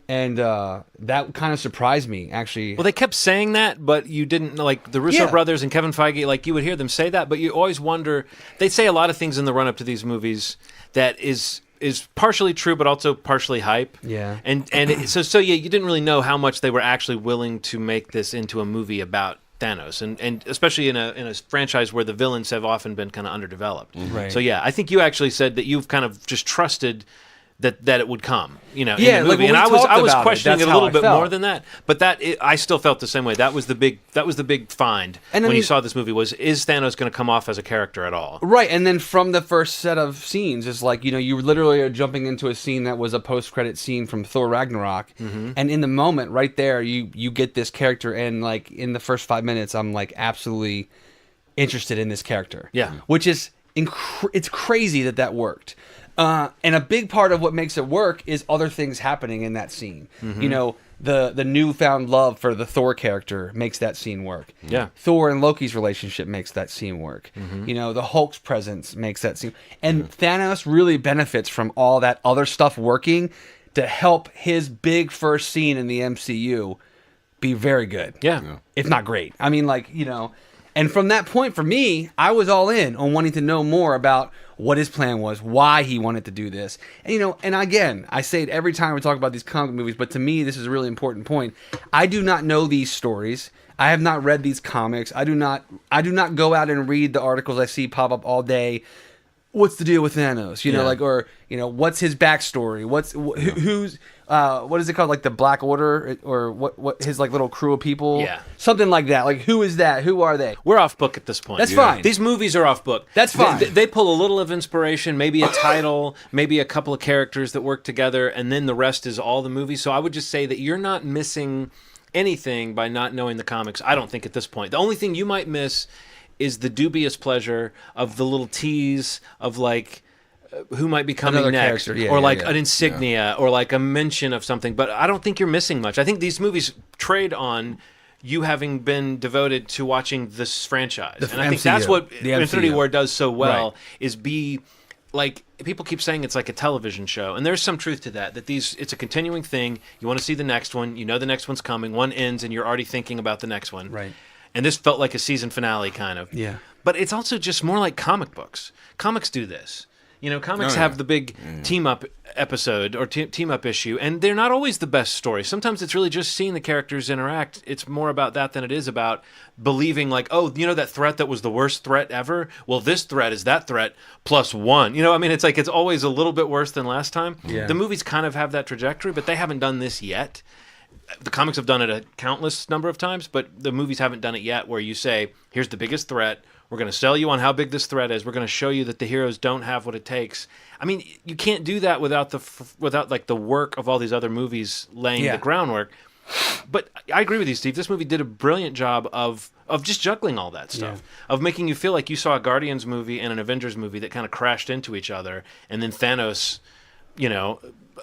And that kind of surprised me, actually. Well, they kept saying that, but you didn't, like, the Russo brothers and Kevin Feige, like, you would hear them say that, but you always wonder, they say a lot of things in the run-up to these movies that is partially true, but also partially hype. Yeah. So you didn't really know how much they were actually willing to make this into a movie about Thanos, and especially in a franchise where the villains have often been kind of underdeveloped. Right. So yeah, I think you actually said that you've kind of just trusted that it would come, in the Yeah, movie. like, And I was about questioning that's it a how little I bit felt. more than that, but I still felt the same way. That was the big find And I when you mean- saw this movie was, is Thanos going to come off as a character at all? Right, and then from the first set of scenes, it's like, you literally are jumping into a scene that was a post-credit scene from Thor Ragnarok, and in the moment, right there, you get this character, and like in the first 5 minutes, I'm like absolutely interested in this character. Yeah. Which is, it's crazy that worked. And a big part of what makes it work is other things happening in that scene. The newfound love for the Thor character makes that scene work. Yeah. Thor and Loki's relationship makes that scene work. The Hulk's presence makes that scene. And Thanos really benefits from all that other stuff working to help his big first scene in the MCU be very good. Yeah. If not great. I mean, and from that point, for me, I was all in on wanting to know more about what his plan was, why he wanted to do this. And, and again, I say it every time we talk about these comic movies, but to me, this is a really important point. I do not know these stories. I have not read these comics. I do not go out and read the articles I see pop up all day. What's the deal with Thanos? What's his backstory? Who's what is it called? Like the Black Order, or what his like little crew of people? Yeah. Something like that. Like, who is that? Who are they? We're off book at this point. That's fine. These movies are off book. That's fine. They pull a little of inspiration, maybe a title, maybe a couple of characters that work together, and then the rest is all the movie. So I would just say that you're not missing anything by not knowing the comics, I don't think, at this point. The only thing you might miss is the dubious pleasure of the little tease of like who might be coming Another next, character, or like an insignia, or like a mention of something. But I don't think you're missing much. I think these movies trade on you having been devoted to watching this franchise, and I think that's what Infinity War does so well. Right. Is be like, people keep saying it's like a television show, and there's some truth to that. That it's a continuing thing. You want to see the next one. You know the next one's coming. One ends, and you're already thinking about the next one. Right. And this felt like a season finale, kind of. Yeah. But it's also just more like comic books. Comics do this. Comics have the big team-up episode or team-up issue, and they're not always the best story. Sometimes it's really just seeing the characters interact. It's more about that than it is about believing, like, oh, that threat that was the worst threat ever? Well, this threat is that threat plus one. It's like it's always a little bit worse than last time. Yeah. The movies kind of have that trajectory, but they haven't done this yet. The comics have done it a countless number of times, but the movies haven't done it yet, where you say, here's the biggest threat. We're going to sell you on how big this threat is. We're going to show you that the heroes don't have what it takes. I mean, you can't do that without like the work of all these other movies laying the groundwork. But I agree with you, Steve. This movie did a brilliant job of just juggling all that stuff, of making you feel like you saw a Guardians movie and an Avengers movie that kind of crashed into each other, and then Thanos,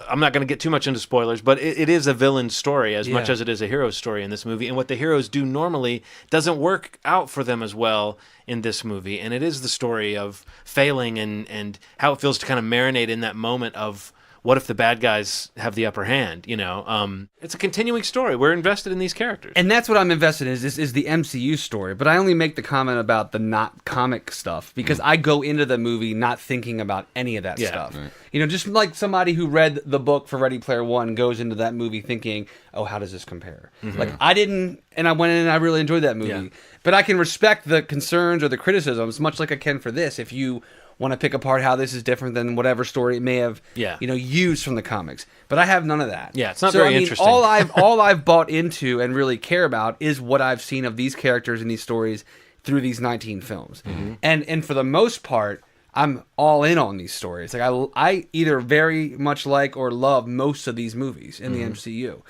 I'm not going to get too much into spoilers, but it is a villain story as much as it is a hero story in this movie. And what the heroes do normally doesn't work out for them as well in this movie. And it is the story of failing and how it feels to kind of marinate in that moment of, what if the bad guys have the upper hand? It's a continuing story. We're invested in these characters. And that's what I'm invested in, is the MCU story. But I only make the comment about the not comic stuff because I go into the movie not thinking about any of that stuff. Right. Just like somebody who read the book for Ready Player One goes into that movie thinking, oh, how does this compare? Mm-hmm. Like, I didn't, and I went in and I really enjoyed that movie. Yeah. But I can respect the concerns or the criticisms, much like I can for this, if you want to pick apart how this is different than whatever story it may have, used from the comics. But I have none of that. Yeah, it's not very interesting. All I've bought into and really care about is what I've seen of these characters and these stories through these 19 films. Mm-hmm. And for the most part, I'm all in on these stories. Like I either very much like or love most of these movies in the MCU,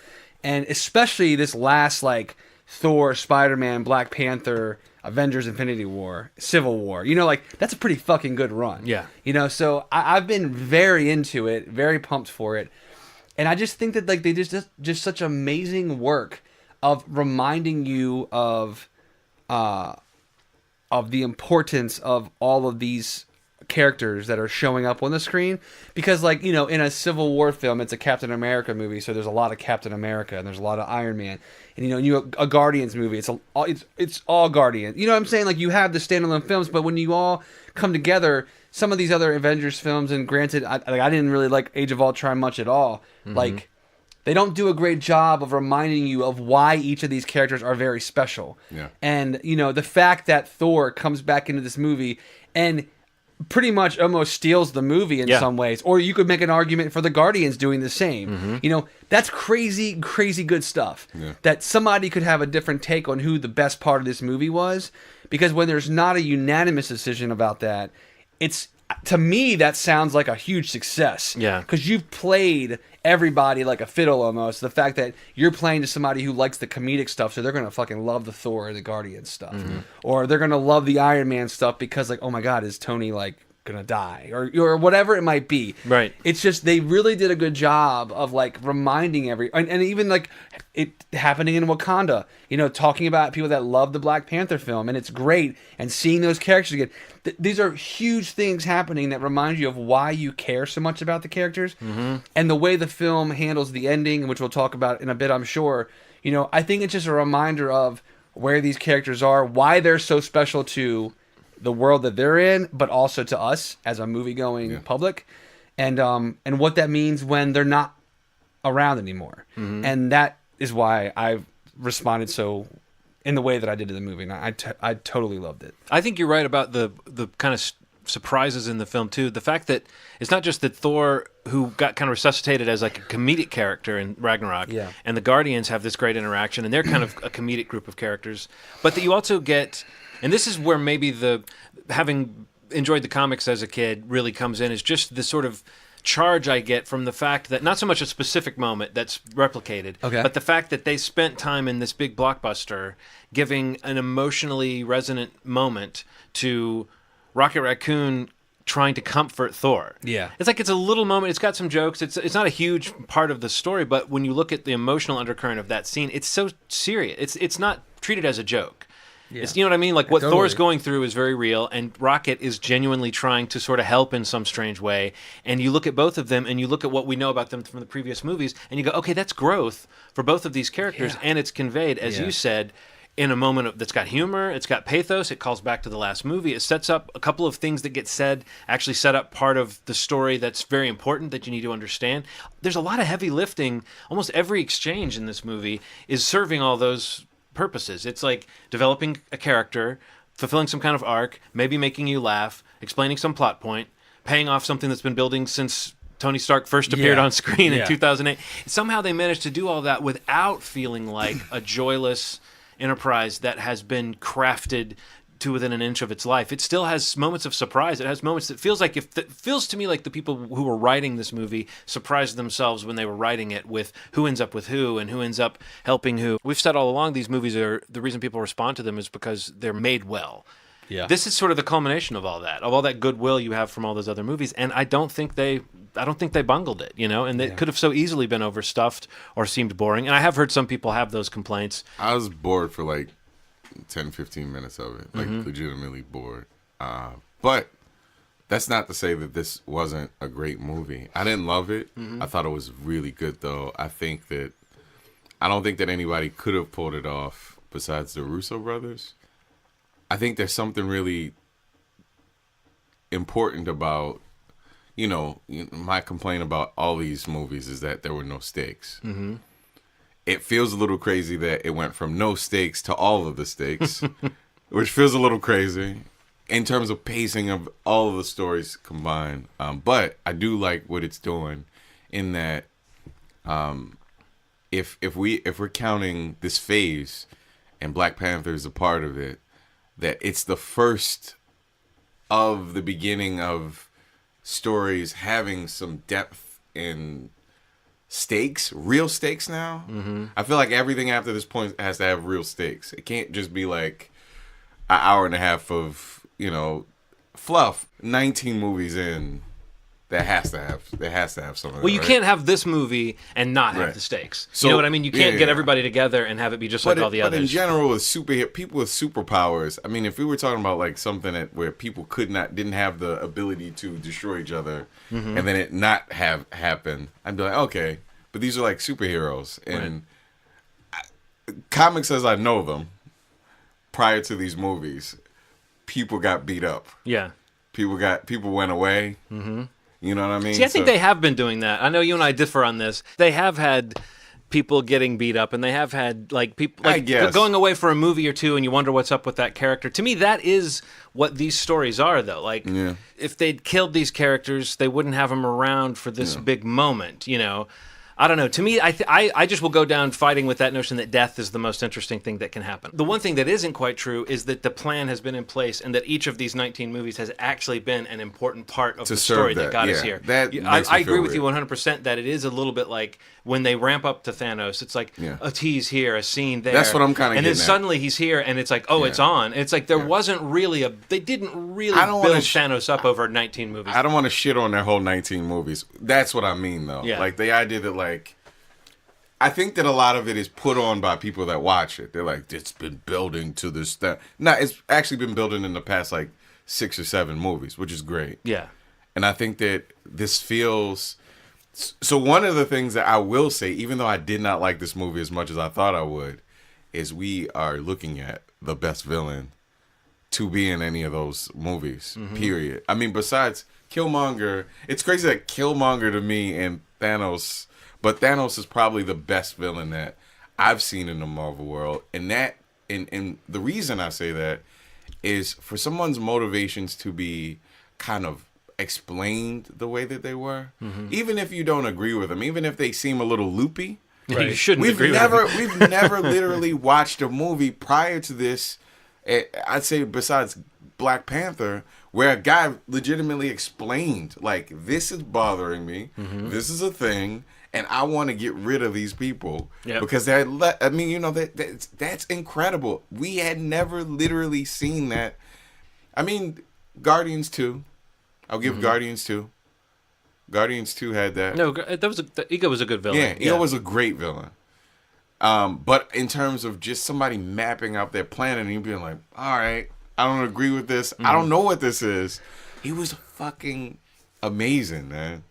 and especially this last like Thor, Spider-Man, Black Panther, Avengers: Infinity War, Civil War. You know, like that's a pretty fucking good run. Yeah. You know, so I've been very into it, very pumped for it, and I just think that like they just such amazing work of reminding you of the importance of all of these characters that are showing up on the screen, because like, you know, in a Civil War film it's a Captain America movie, so there's a lot of Captain America and there's a lot of Iron Man, and you know a Guardians movie, it's all Guardian, you know what I'm saying, like you have the standalone films, but when you all come together, some of these other Avengers films, and granted I didn't really like Age of Ultron much at all, like they don't do a great job of reminding you of why each of these characters are very special. Yeah. And, you know, the fact that Thor comes back into this movie and pretty much almost steals the movie in some ways. Or you could make an argument for the Guardians doing the same. You know, that's crazy, crazy good stuff. Yeah. That somebody could have a different take on who the best part of this movie was. Because when there's not a unanimous decision about that, it's, to me, that sounds like a huge success. Yeah. Because you've played everybody like a fiddle almost. The fact that you're playing to somebody who likes the comedic stuff, so they're going to fucking love the Thor or the Guardians stuff. Or they're going to love the Iron Man stuff because, like, oh my God, is Tony, like, going to die? Or whatever it might be. Right. It's just, they really did a good job of, like, reminding and even, like, it happening in Wakanda. You know, talking about people that love the Black Panther film, and it's great. And seeing those characters again. These are huge things happening that remind you of why you care so much about the characters. And the way the film handles the ending, which we'll talk about in a bit, I'm sure. You know, I think it's just a reminder of where these characters are, why they're so special to the world that they're in, but also to us as a movie-going public, and what that means when they're not around anymore. And that is why I've responded so in the way that I did to the movie. And I totally loved it. I think you're right about the kind of surprises in the film too. The fact that it's not just that Thor, who got kind of resuscitated as like a comedic character in Ragnarok, and the Guardians have this great interaction, and they're kind of a comedic group of characters, but that you also get, and this is where maybe the having enjoyed the comics as a kid really comes in, is just the sort of charge I get from the fact that not so much a specific moment that's replicated, but the fact that they spent time in this big blockbuster giving an emotionally resonant moment to Rocket Raccoon trying to comfort Thor. Yeah. It's like, it's a little moment. It's got some jokes. It's not a huge part of the story, but when you look at the emotional undercurrent of that scene, it's so serious. It's not treated as a joke. Yeah. It's, you know what I mean? Like, what Thor's going through is very real, and Rocket is genuinely trying to sort of help in some strange way. And you look at both of them, and you look at what we know about them from the previous movies, and you go, okay, that's growth for both of these characters, and it's conveyed, as you said, in a moment that's got humor, it's got pathos, it calls back to the last movie, it sets up a couple of things that get said, actually set up part of the story that's very important that you need to understand. There's a lot of heavy lifting. Almost every exchange in this movie is serving all those purposes. It's like developing a character, fulfilling some kind of arc, maybe making you laugh, explaining some plot point, paying off something that's been building since Tony Stark first appeared on screen in 2008. Somehow they managed to do all that without feeling like a joyless enterprise that has been crafted to within an inch of its life. It still has moments of surprise. It has moments that feels to me like the people who were writing this movie surprised themselves when they were writing it with who ends up with who and who ends up helping who. We've said all along these movies are, the reason people respond to them is because they're made well. Yeah. This is sort of the culmination of all that goodwill you have from all those other movies, and I don't think they bungled it, you know, and it could have so easily been overstuffed or seemed boring. And I have heard some people have those complaints. I was bored for like 10, 15 minutes of it, like legitimately bored. But that's not to say that this wasn't a great movie. I didn't love it. I thought it was really good, though. I don't think that anybody could have pulled it off besides the Russo brothers. I think there's something really important about, you know, my complaint about all these movies is that there were no stakes. It feels a little crazy that it went from no stakes to all of the stakes, which feels a little crazy in terms of pacing of all of the stories combined. But I do like what it's doing in that if we're counting this phase and Black Panther is a part of it, that it's the first of the beginning of stories having some depth and stakes, real stakes now. I feel like everything after this point has to have real stakes. It can't just be like, hour and a half of, fluff. 19 movies in, there has to have some of that. Well, you right? can't have this movie and not have Right. the stakes. So- You know what I mean? You can't yeah, get yeah. everybody together and have it be just like all the But in others. general, with people with superpowers, I mean, if we were talking about like something where people didn't have the ability to destroy each other, Mm-hmm. and then it not have happen, I'd be like, okay, but these are like superheroes, and comics as I know them, prior to these movies, people got beat up. Yeah. People went away. Mm-hmm. You know what I mean? See, I think they have been doing that. I know you and I differ on this. They have had people getting beat up, and they have had like people I like guess. going away for a movie or two, and you wonder what's up with that character. To me, that is what these stories are, though. Like, Yeah. if they'd killed these characters, they wouldn't have them around for this big moment. You know. I don't know. To me, I just will go down fighting with that notion that death is the most interesting thing that can happen. The one thing that isn't quite true is that the plan has been in place and that each of these 19 movies has actually been an important part of To the serve story that that, got us yeah. here. That I makes me agree feel with you weird. 100% that it is a little bit like when they ramp up to Thanos, it's like Yeah. a tease here, a scene there. That's what I'm kinda And then getting at. suddenly he's here and it's like, oh, it's on. And it's like there wasn't really they didn't really I don't build wanna Thanos up over 19 movies. I don't want to shit on their whole 19 movies. That's what I mean, though. Yeah. Like, the idea that, like, I think that a lot of it is put on by people that watch it. They're like, it's been building to this, that. No, it's actually been building in the past, like, 6 or 7 movies, which is great. Yeah. And I think that this feels... So one of the things that I will say, even though I did not like this movie as much as I thought I would, is we are looking at the best villain to be in any of those movies, period. I mean, besides Killmonger, it's crazy that Killmonger to me and Thanos, but Thanos is probably the best villain that I've seen in the Marvel world. And the reason I say that is for someone's motivations to be kind of explained the way that they were, even if you don't agree with them, even if they seem a little loopy. You shouldn't We've agree never with we've never literally watched a movie prior to this. I'd say besides Black Panther, where a guy legitimately explained, like, this is bothering me, this is a thing, and I want to get rid of these people because they're. I mean, you know that's incredible. We had never literally seen that. I mean, Guardians 2. I'll give Guardians 2. Guardians 2 had that. No, the Ego was a good villain. Yeah, Ego was a great villain. But in terms of just somebody mapping out their plan and you being like, all right, I don't agree with this. I don't know what this is. He was fucking amazing, man.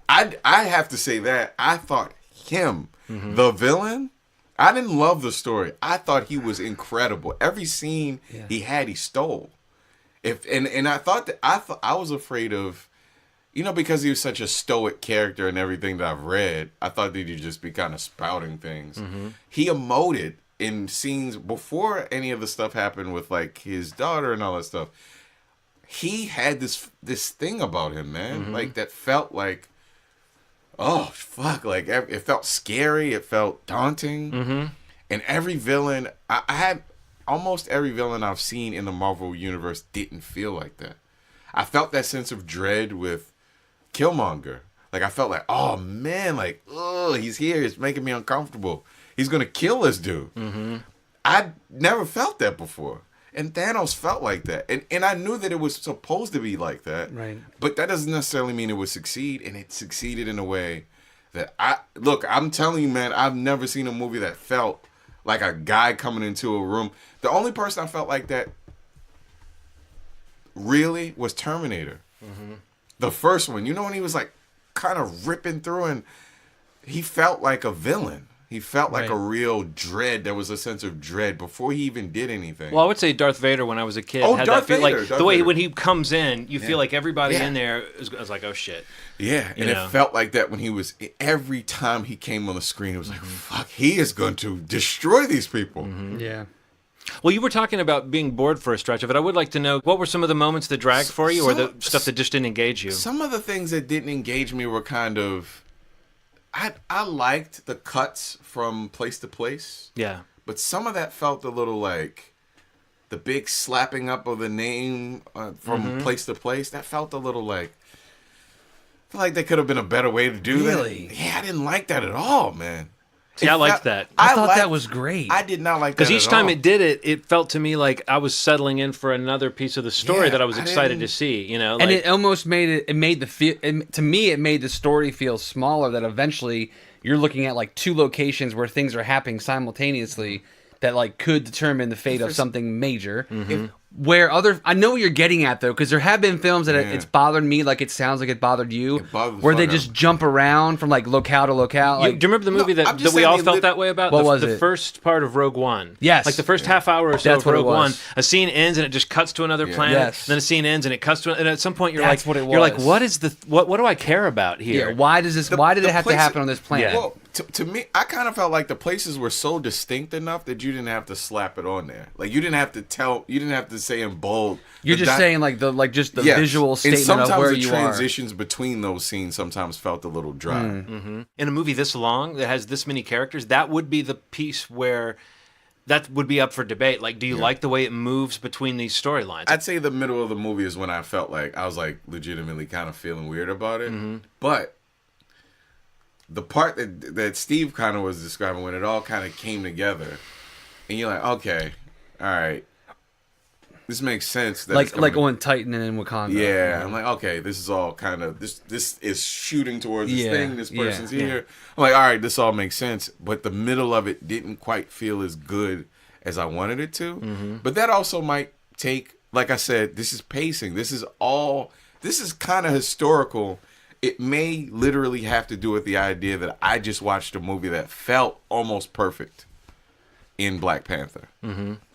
I have to say that. I thought him, the villain, I didn't love the story. I thought he was incredible. Every scene he had, he stole. And I thought that I was afraid of, because he was such a stoic character and everything that I've read, I thought that he'd just be kind of spouting things. He emoted in scenes before any of the stuff happened with, like, his daughter and all that stuff. He had this thing about him, man, like, that felt like, oh fuck, like, it felt scary, it felt daunting, and every villain I had. Almost every villain I've seen in the Marvel universe didn't feel like that. I felt that sense of dread with Killmonger. Like, I felt like, oh man, like, oh, he's here. It's making me uncomfortable. He's going to kill this dude. I never felt that before. And Thanos felt like that. And I knew that it was supposed to be like that. Right. But that doesn't necessarily mean it would succeed. And it succeeded in a way that I'm telling you, man, I've never seen a movie that felt like a guy coming into a room. The only person I felt like that really was Terminator. The first one. You know, when he was, like, kind of ripping through and he felt like a villain. He felt like a real dread. There was a sense of dread before he even did anything. Well, I would say Darth Vader when I was a kid Oh, had Darth that feel Vader, like Darth the way Vader. when he comes in, you feel like everybody Yeah. in there is like, oh shit. Yeah, and know? it felt like that when he was, every time he came on the screen, it was like, fuck, he is going to destroy these people. Yeah. Well, you were talking about being bored for a stretch of it. I would like to know, what were some of the moments that dragged for you, or the Some- stuff that just didn't engage you? Some of the things that didn't engage me were kind of, I liked the cuts from place to place, Yeah. but some of that felt a little like the big slapping up of the name from place to place. That felt a little like, I feel like there could have been a better way to do Really? that. Yeah, I didn't like that at all, man. See, I liked that. I thought that was great. I did not like that Because each at time all. it did it, it felt to me like I was settling in for another piece of the story Yeah, that I was I excited to didn't- see. You know, And like, it almost made it. It made the feel. To me, it made the story feel smaller. That eventually you're looking at like two locations where things are happening simultaneously that like could determine the fate of something major. Where I know what you're getting at though, because there have been films that it's bothered me, like it sounds like it bothered you, bothered the where they fuck just out. jump around from like locale to locale. do you Like, remember the movie I'm that just we saying all they felt lit- that way about? What was the it? first part of Rogue One. Yes. Like the first half hour or so That's of what it Rogue One, was. a scene ends and it just cuts to another planet. Yes. Then a scene ends and it cuts to, and at some point you're That's like, what it you're like, was. what is the what do I care about here? yeah, why does this? Why did the it have to place- happen on this planet? Well, to me, I kind of felt like the places were so distinct enough that you didn't have to slap it on there. Like you didn't have to say in bold. You're the just di- saying like just the Yes. visual And statement sometimes of where the you transitions between those scenes sometimes felt a little dry. In a movie this long that has this many characters, that would be the piece where that would be up for debate. Like, do you like the way it moves between these storylines? I'd say the middle of the movie is when I felt like I was like legitimately kind of feeling weird about it. But the part that Steve kind of was describing when it all kind of came together, and you're like, okay, all right, this makes sense. That it's like coming- on Titan and in Wakanda. Yeah, I'm like, okay, this is all kind of this is shooting towards this Yeah, thing. This yeah, person's yeah. here. I'm like, all right, this all makes sense. But the middle of it didn't quite feel as good as I wanted it to. But that also might take, like I said, this is pacing. This is kind of historical. It may literally have to do with the idea that I just watched a movie that felt almost perfect in Black Panther.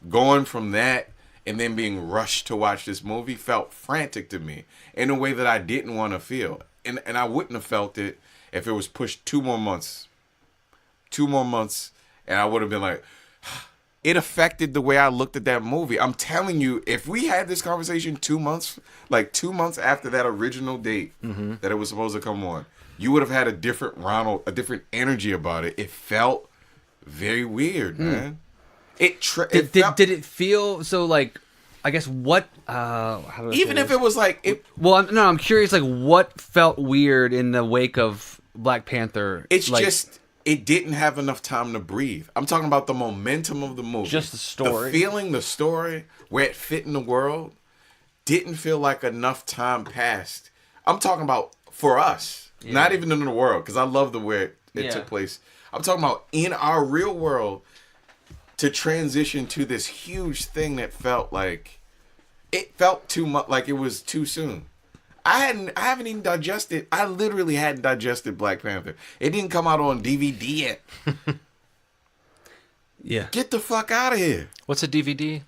Going from that and then being rushed to watch this movie felt frantic to me in a way that I didn't want to feel. And I wouldn't have felt it if it was pushed 2 more months. 2 more months, and I would have been like, it affected the way I looked at that movie. I'm telling you, if we had this conversation 2 months, like 2 months after that original date that it was supposed to come on, you would have had a different Ronald, a different energy about it. It felt very weird, man. Did it feel so like? I guess what? How do I say Even if this? it was like it, Well, I'm curious. Like, what felt weird in the wake of Black Panther? it's like, just it didn't have enough time to breathe. I'm talking about the momentum of the movie, Just the story. the feeling, the story, where it fit in the world. Didn't feel like enough time passed. I'm talking about for us, not even in the world, because I love the way it took place. I'm talking about in our real world to transition to this huge thing that felt like it felt too much, like it was too soon. I haven't even digested. I literally hadn't digested Black Panther. It didn't come out on DVD yet. yeah. Get the fuck out of here. What's a DVD?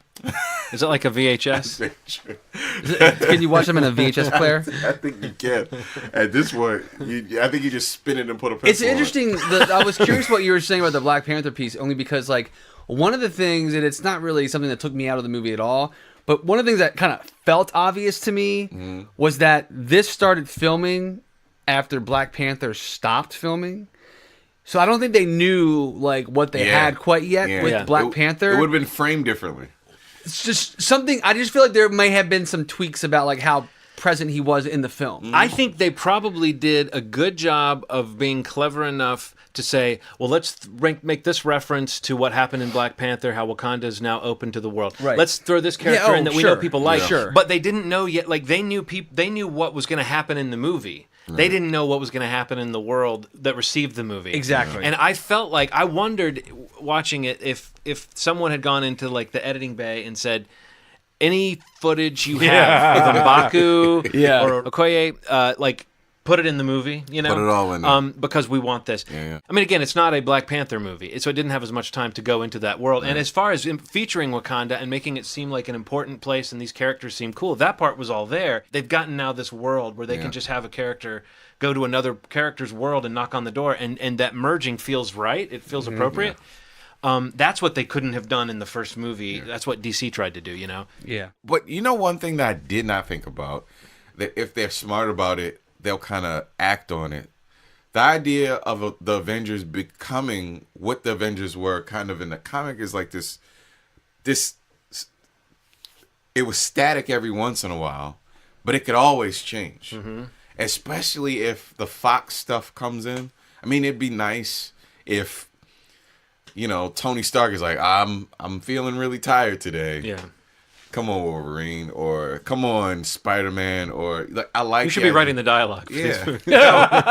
Is it like a VHS? Can you watch them in a VHS player? I think you can. At this point, I think you just spin it and put a pencil It's on it. interesting. I was curious what you were saying about the Black Panther piece, only because like one of the things, and it's not really something that took me out of the movie at all, but one of the things that kind of felt obvious to me was that this started filming after Black Panther stopped filming. So I don't think they knew like what they had quite yet with Black Panther. It would have been framed differently. It's just something. I just feel like there may have been some tweaks about like how present he was in the film. I think they probably did a good job of being clever enough to say, well, let's make this reference to what happened in Black Panther, how Wakanda is now open to the world. Right. Let's throw this character in that we know people like. Sure. But they didn't know yet. Like they knew what was going to happen in the movie. They didn't know what was going to happen in the world that received the movie. Exactly. And I felt like I wondered watching it if someone had gone into like the editing bay and said, any footage you have of M'Baku or Okoye, like put it in the movie, you know? Put it all in there. Because we want this. Yeah. I mean, again, it's not a Black Panther movie, so it didn't have as much time to go into that world. And as far as featuring Wakanda and making it seem like an important place and these characters seem cool, that part was all there. They've gotten now this world where they can just have a character go to another character's world and knock on the door, and that merging feels right. It feels appropriate. That's what they couldn't have done in the first movie. That's what DC tried to do, you know? Yeah. But you know one thing that I did not think about, that if they're smart about it, they'll kind of act on it. The idea of the Avengers becoming what the Avengers were kind of in the comic is like this, it was static every once in a while, but it could always change. Especially if the Fox stuff comes in. I mean, it'd be nice if Tony Stark is like, I'm feeling really tired today. Yeah. Come on, Wolverine, or come on, Spider-Man, or like I like. You should be writing the dialogue. For Yeah.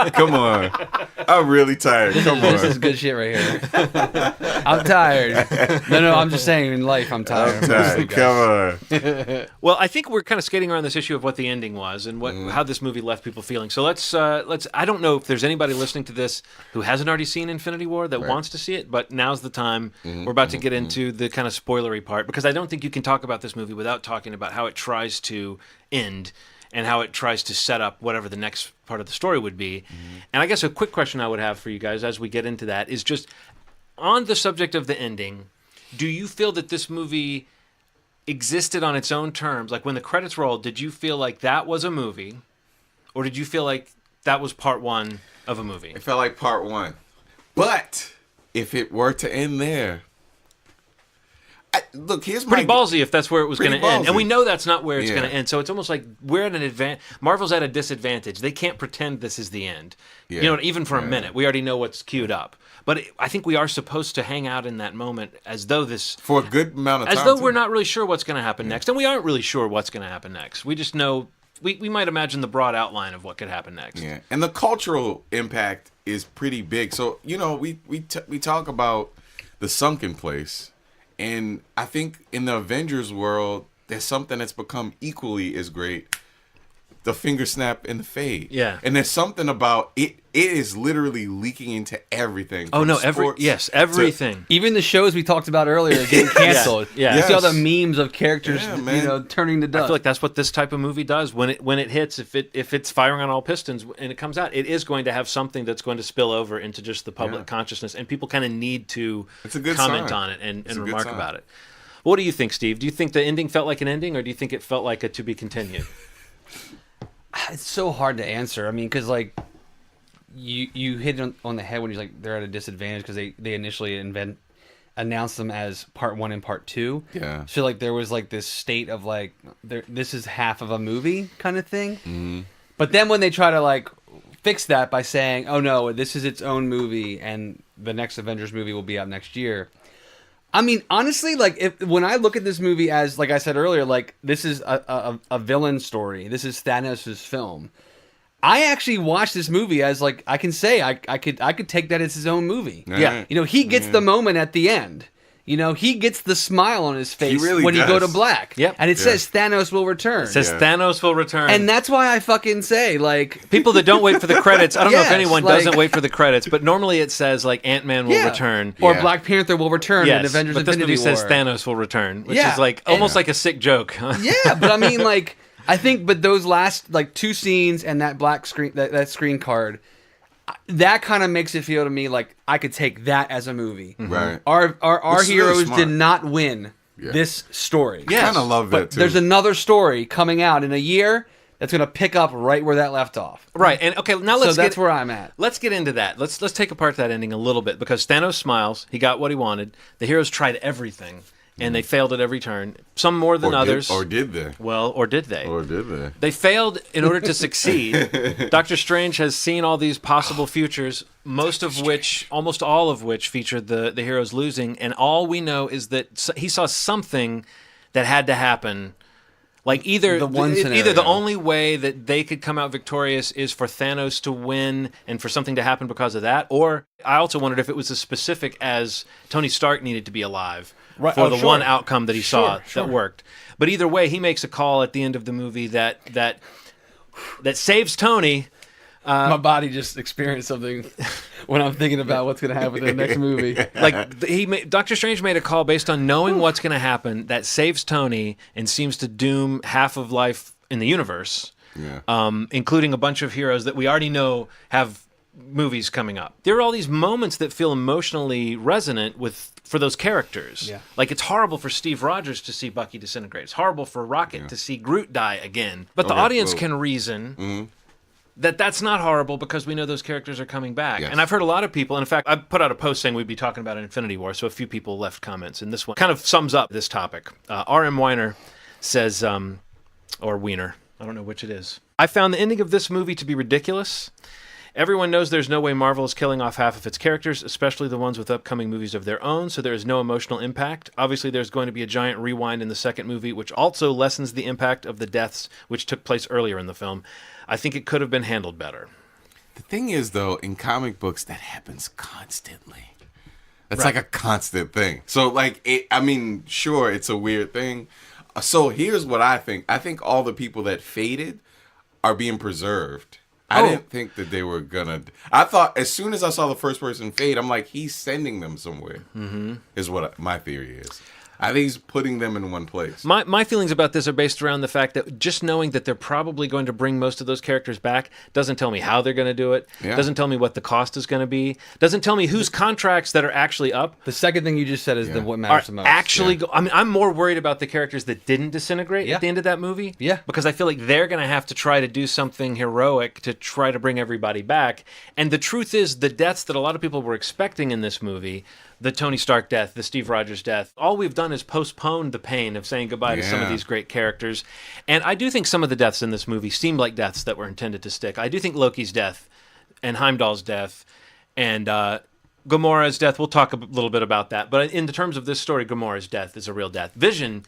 this Come on. I'm really tired. Come This on. is good shit right here. I'm tired. No, I'm just saying in life I'm tired. I'm tired. Come on. Well, I think we're kind of skating around this issue of what the ending was and how this movie left people feeling. So let's. I don't know if there's anybody listening to this who hasn't already seen Infinity War that wants to see it, but now's the time. We're about to get into the kind of spoilery part because I don't think you can talk about this movie without talking about how it tries to end and how it tries to set up whatever the next part of the story would be. And I guess a quick question I would have for you guys as we get into that is just on the subject of the ending, do you feel that this movie existed on its own terms? Like when the credits rolled, did you feel like that was a movie or did you feel like that was part one of a movie? It felt like part one. But if it were to end there, look, here's Pretty ballsy if that's where it was going to end. And we ballsy. know that's not where it's Yeah. going to end. So it's almost like we're at an advantage. Marvel's at a disadvantage. They can't pretend this is the end. Yeah. You know, even for a Yeah. minute. We already know what's queued up. But I think we are supposed to hang out in that moment as though this... For a good amount of time. As though too. we're not really sure what's going to happen next. And we aren't really sure what's going to happen next. We just know... We might imagine the broad outline of what could happen next. Yeah, and the cultural impact is pretty big. So we talk about the sunken place, and I think in the Avengers world, there's something that's become equally as great: the finger snap and the fade. Yeah, and there's something about it. It is literally leaking into everything. Oh from no! sports Everything. Even the shows we talked about earlier are getting canceled. Yeah. You see all Yes. the memes of characters, Yeah, man. turning to dust. I feel like that's what this type of movie does. When it hits, if it's firing on all pistons and it comes out, it is going to have something that's going to spill over into just the public consciousness, and people kind of need to It's a good comment sign. on it and It's a good remark sign. about it. What do you think, Steve? Do you think the ending felt like an ending, or do you think it felt like a to be continued? It's so hard to answer. I mean, because like you hit it on the head when you're like they're at a disadvantage because they initially announced them as part one and part two. Yeah. So like there was like this state of like this is half of a movie kind of thing. Mm-hmm. But then when they try to like fix that by saying, oh no, this is its own movie and the next Avengers movie will be out next year. I mean, honestly, like when I look at this movie as, like I said earlier, like this is a villain story. This is Thanos' film. I actually watched this movie as like I can say I could take that as his own movie. Yeah. He gets the moment at the end. He gets the smile on his face really when you go to does. black. Yep. And it says Thanos will return. It says Yeah. Thanos will return. And that's why I fucking say like people that don't wait for the credits, I don't know if Yes, anyone like- doesn't wait for the credits, but normally it says like Ant-Man will return. or Yeah. Black Panther will return in Yes, Avengers but this Infinity movie says War. Thanos will return, which Yeah. is like almost like a sick joke. Yeah, but I mean, like, I think, but those last like two scenes and that black screen, that screen card, that kind of makes it feel to me like I could take that as a movie. Right. Our Which is really heroes smart. did not win Yeah. this story. Yes. Kind of love that but too. there's another story coming out in a year that's going to pick up right where that left off. Right, and okay, now So let's that's get where I'm at. let's get into that. Let's take apart that ending a little bit because Thanos smiles. He got what he wanted. The heroes tried everything, and they failed at every turn. Some more than others. Or did they? Well, or did they? Or did they? They failed in order to succeed. Doctor Strange has seen all these possible futures, almost all of which featured the heroes losing, and all we know is that he saw something that had to happen. Like either one either the scenario. only way that they could come out victorious is for Thanos to win and for something to happen because of that, or I also wondered if it was as specific as Tony Stark needed to be alive Right. for Oh, the sure. one outcome that he saw Sure. that worked. But either way, he makes a call at the end of the movie that saves Tony. My body just experienced something when I'm thinking about what's going to happen in the next movie. Like Doctor Strange made a call based on knowing what's going to happen that saves Tony and seems to doom half of life in the universe, including a bunch of heroes that we already know have movies coming up. There are all these moments that feel emotionally resonant for those characters. Yeah. Like it's horrible for Steve Rogers to see Bucky disintegrate. It's horrible for Rocket to see Groot die again. But the Okay, audience well, can reason that's not horrible because we know those characters are coming back. Yes. And I've heard a lot of people, and in fact, I put out a post saying we'd be talking about Infinity War, so a few people left comments, and this one kind of sums up this topic. R.M. Weiner says, or Wiener, I don't know which it is. I found the ending of this movie to be ridiculous. Everyone knows there's no way Marvel is killing off half of its characters, especially the ones with upcoming movies of their own, so there is no emotional impact. Obviously, there's going to be a giant rewind in the second movie, which also lessens the impact of the deaths which took place earlier in the film. I think it could have been handled better. The thing is, though, in comic books, that happens constantly. That's like a constant thing. So, like, sure, it's a weird thing. So here's what I think. I think all the people that faded are being preserved. I didn't think that they were gonna. I thought as soon as I saw the first person fade, I'm like, he's sending them somewhere. Mm-hmm. Is what my theory is. I think he's putting them in one place. My feelings about this are based around the fact that just knowing that they're probably going to bring most of those characters back doesn't tell me how they're going to do it. Yeah. Doesn't tell me what the cost is going to be. Doesn't tell me whose contracts that are actually up. The second thing you just said is what matters the most. Actually, I'm more worried about the characters that didn't disintegrate at the end of that movie. Yeah. Because I feel like they're going to have to try to do something heroic to try to bring everybody back. And the truth is, the deaths that a lot of people were expecting in this movie, the Tony Stark death, the Steve Rogers death, all we've done is postpone the pain of saying goodbye to some of these great characters. And I do think some of the deaths in this movie seemed like deaths that were intended to stick. I do think Loki's death and Heimdall's death and Gamora's death, we'll talk a little bit about that. But in the terms of this story, Gamora's death is a real death. Vision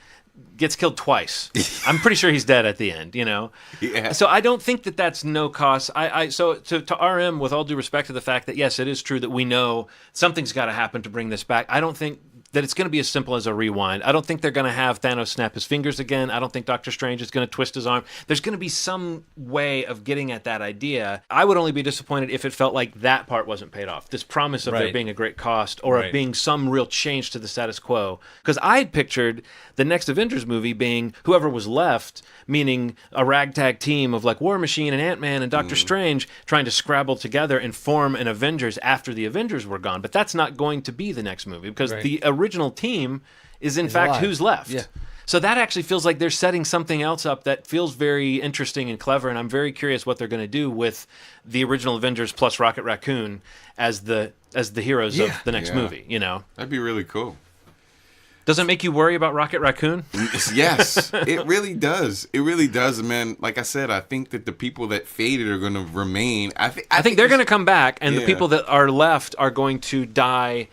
gets killed twice. I'm pretty sure he's dead at the end, you know? Yeah. So I don't think that that's no cost. So to RM, with all due respect to the fact that, yes, it is true that we know something's got to happen to bring this back, I don't think that it's going to be as simple as a rewind. I don't think they're going to have Thanos snap his fingers again. I don't think Doctor Strange is going to twist his arm. There's going to be some way of getting at that idea. I would only be disappointed if it felt like that part wasn't paid off. This promise of there being a great cost or of being some real change to the status quo. Because I had pictured the next Avengers movie being whoever was left, meaning a ragtag team of like War Machine and Ant-Man and Doctor Strange trying to scrabble together and form an Avengers after the Avengers were gone. But that's not going to be the next movie because the original team is in fact alive. who's left. Yeah. So that actually feels like they're setting something else up that feels very interesting and clever, and I'm very curious what they're going to do with the original Avengers plus Rocket Raccoon as the heroes of the next movie, you know. That'd be really cool. Does it make you worry about Rocket Raccoon? Yes, it really does. It really does, man. Like I said, I think that the people that faded are going to remain. I think they're going to come back, and the people that are left are going to die,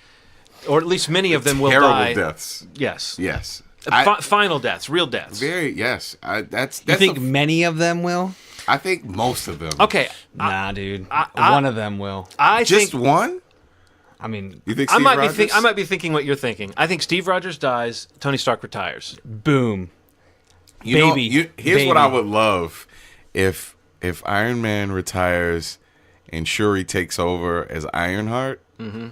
or at least many of them will die. Terrible deaths. Yes. Yes. Final deaths, real deaths. Yes. That's You think many of them will? I think most of them. Okay. Nah, dude. One of them will. Just one? I mean, You think Steve Rogers? I might be thinking what you're thinking. I think Steve Rogers dies, Tony Stark retires. boom. Here's what I would love if Iron Man retires and Shuri takes over as Ironheart. Mm-hmm.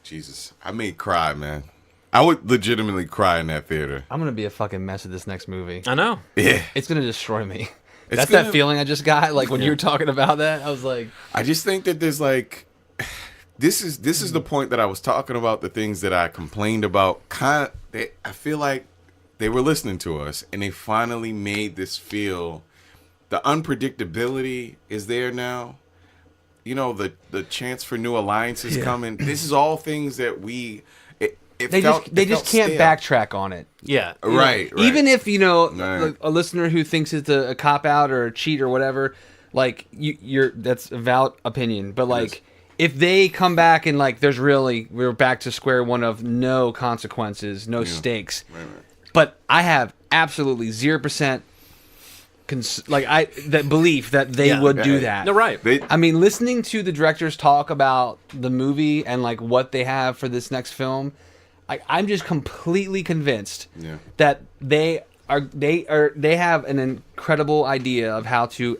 Jesus, I may cry, man. I would legitimately cry in that theater. I'm gonna be a fucking mess of this next movie. I know. Yeah, It's gonna destroy me. It's That's gonna- that feeling I just got. Like when you were talking about that, I was like, I just think that there's like, this is the point that I was talking about. The things that I complained about, I feel like they were listening to us, and they finally made this feel. The unpredictability is there now. You know, the chance for new alliances coming. This is all things that they just can't backtrack on it. Yeah. Right. Even if Right. a listener who thinks it's a cop out or a cheat or whatever, like that's a valid opinion. But like, if they come back and like, we're back to square one of no consequences, no stakes. Right. But I have absolutely 0% that belief that they would do that. No, right. I mean, listening to the directors talk about the movie and like what they have for this next film, I'm just completely convinced that they have an incredible idea of how to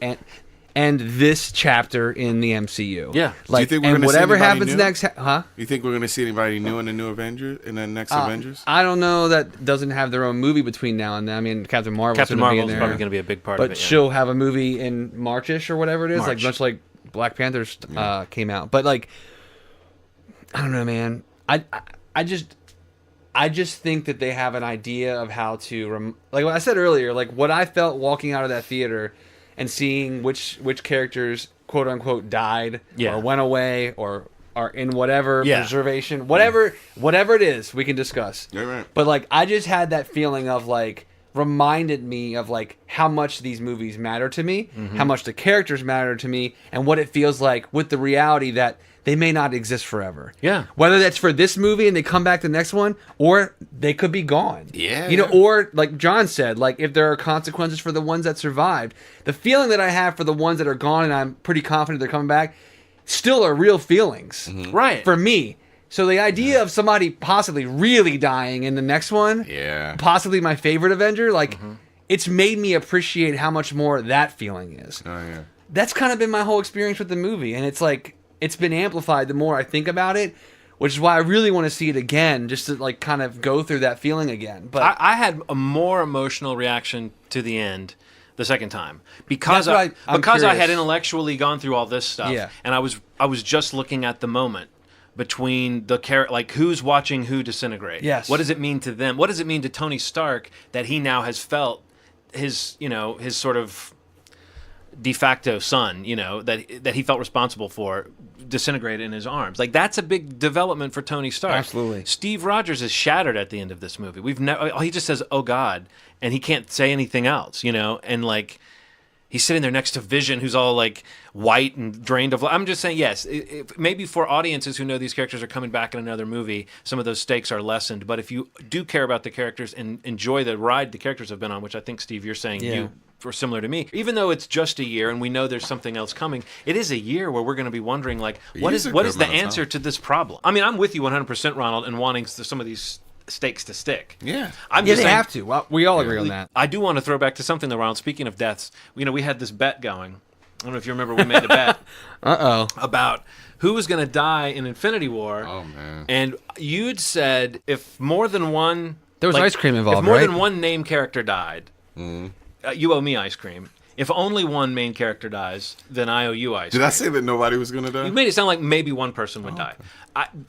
end this chapter in the MCU. Yeah. Like, Do you think we're and gonna see whatever anybody happens new? next, You think we're gonna see anybody new in the new Avengers in the next Avengers? I don't know. That doesn't have their own movie between now and then. I mean, Captain Marvel's Captain gonna be Marvel in is there, probably going to be a big part but of it. Yeah. she'll have a movie in Marchish or whatever it is, like March. much like Black Panther's came out. But like, I don't know, man. I just think that they have an idea of how to like what I said earlier, like what I felt walking out of that theater and seeing which characters quote unquote died or went away or are in whatever preservation, whatever it is, we can discuss. Yeah, right. But like, I just had that feeling of like, reminded me of like how much these movies matter to me, how much the characters matter to me, and what it feels like with the reality that they may not exist forever. Yeah. Whether that's for this movie and they come back the next one, or they could be gone. Yeah. You know, or like John said, like if there are consequences for the ones that survived, the feeling that I have for the ones that are gone, and I'm pretty confident they're coming back, still are real feelings. Right. For me. So the idea of somebody possibly really dying in the next one, Yeah. possibly my favorite Avenger, like it's made me appreciate how much more that feeling is. Oh yeah. That's kind of been my whole experience with the movie, and it's like it's been amplified the more I think about it, which is why I really want to see it again, just to like kind of go through that feeling again. But I had a more emotional reaction to the end the second time because That's what I'm because I had curious. intellectually gone through all this stuff, Yeah. and I was just looking at the moment between the like who's watching who disintegrate. Yes. What does it mean to them? What does it mean to Tony Stark that he now has felt his his sort of de facto son, that he felt responsible for, disintegrate in his arms. Like that's a big development for Tony Stark. Absolutely. Steve Rogers is shattered at the end of this movie. He just says, "Oh God," and he can't say anything else, and like he's sitting there next to Vision, who's all like white and drained of life. I'm just saying, yes, maybe for audiences who know these characters are coming back in another movie, some of those stakes are lessened. But if you do care about the characters and enjoy the ride the characters have been on, which I think, Steve, you're saying you were similar to me, even though it's just a year and we know there's something else coming, it is a year where we're going to be wondering, like, what is the answer to this problem? I mean, I'm with you 100%, Ronald, in wanting some of these stakes to stick. Yeah. I'm yeah, just they saying, have to. Well, we all agree on that. I do want to throw back to something though, Ronald. Speaking of deaths, we had this bet going. I don't know if you remember, we made a bet about who was going to die in Infinity War. Oh man. And you'd said if more than one, There was ice cream involved, If more right? than one name character died, you owe me ice cream. If only one main character dies, then I owe you ice cream. Did I say that nobody was gonna die? You made it sound like maybe one person would die.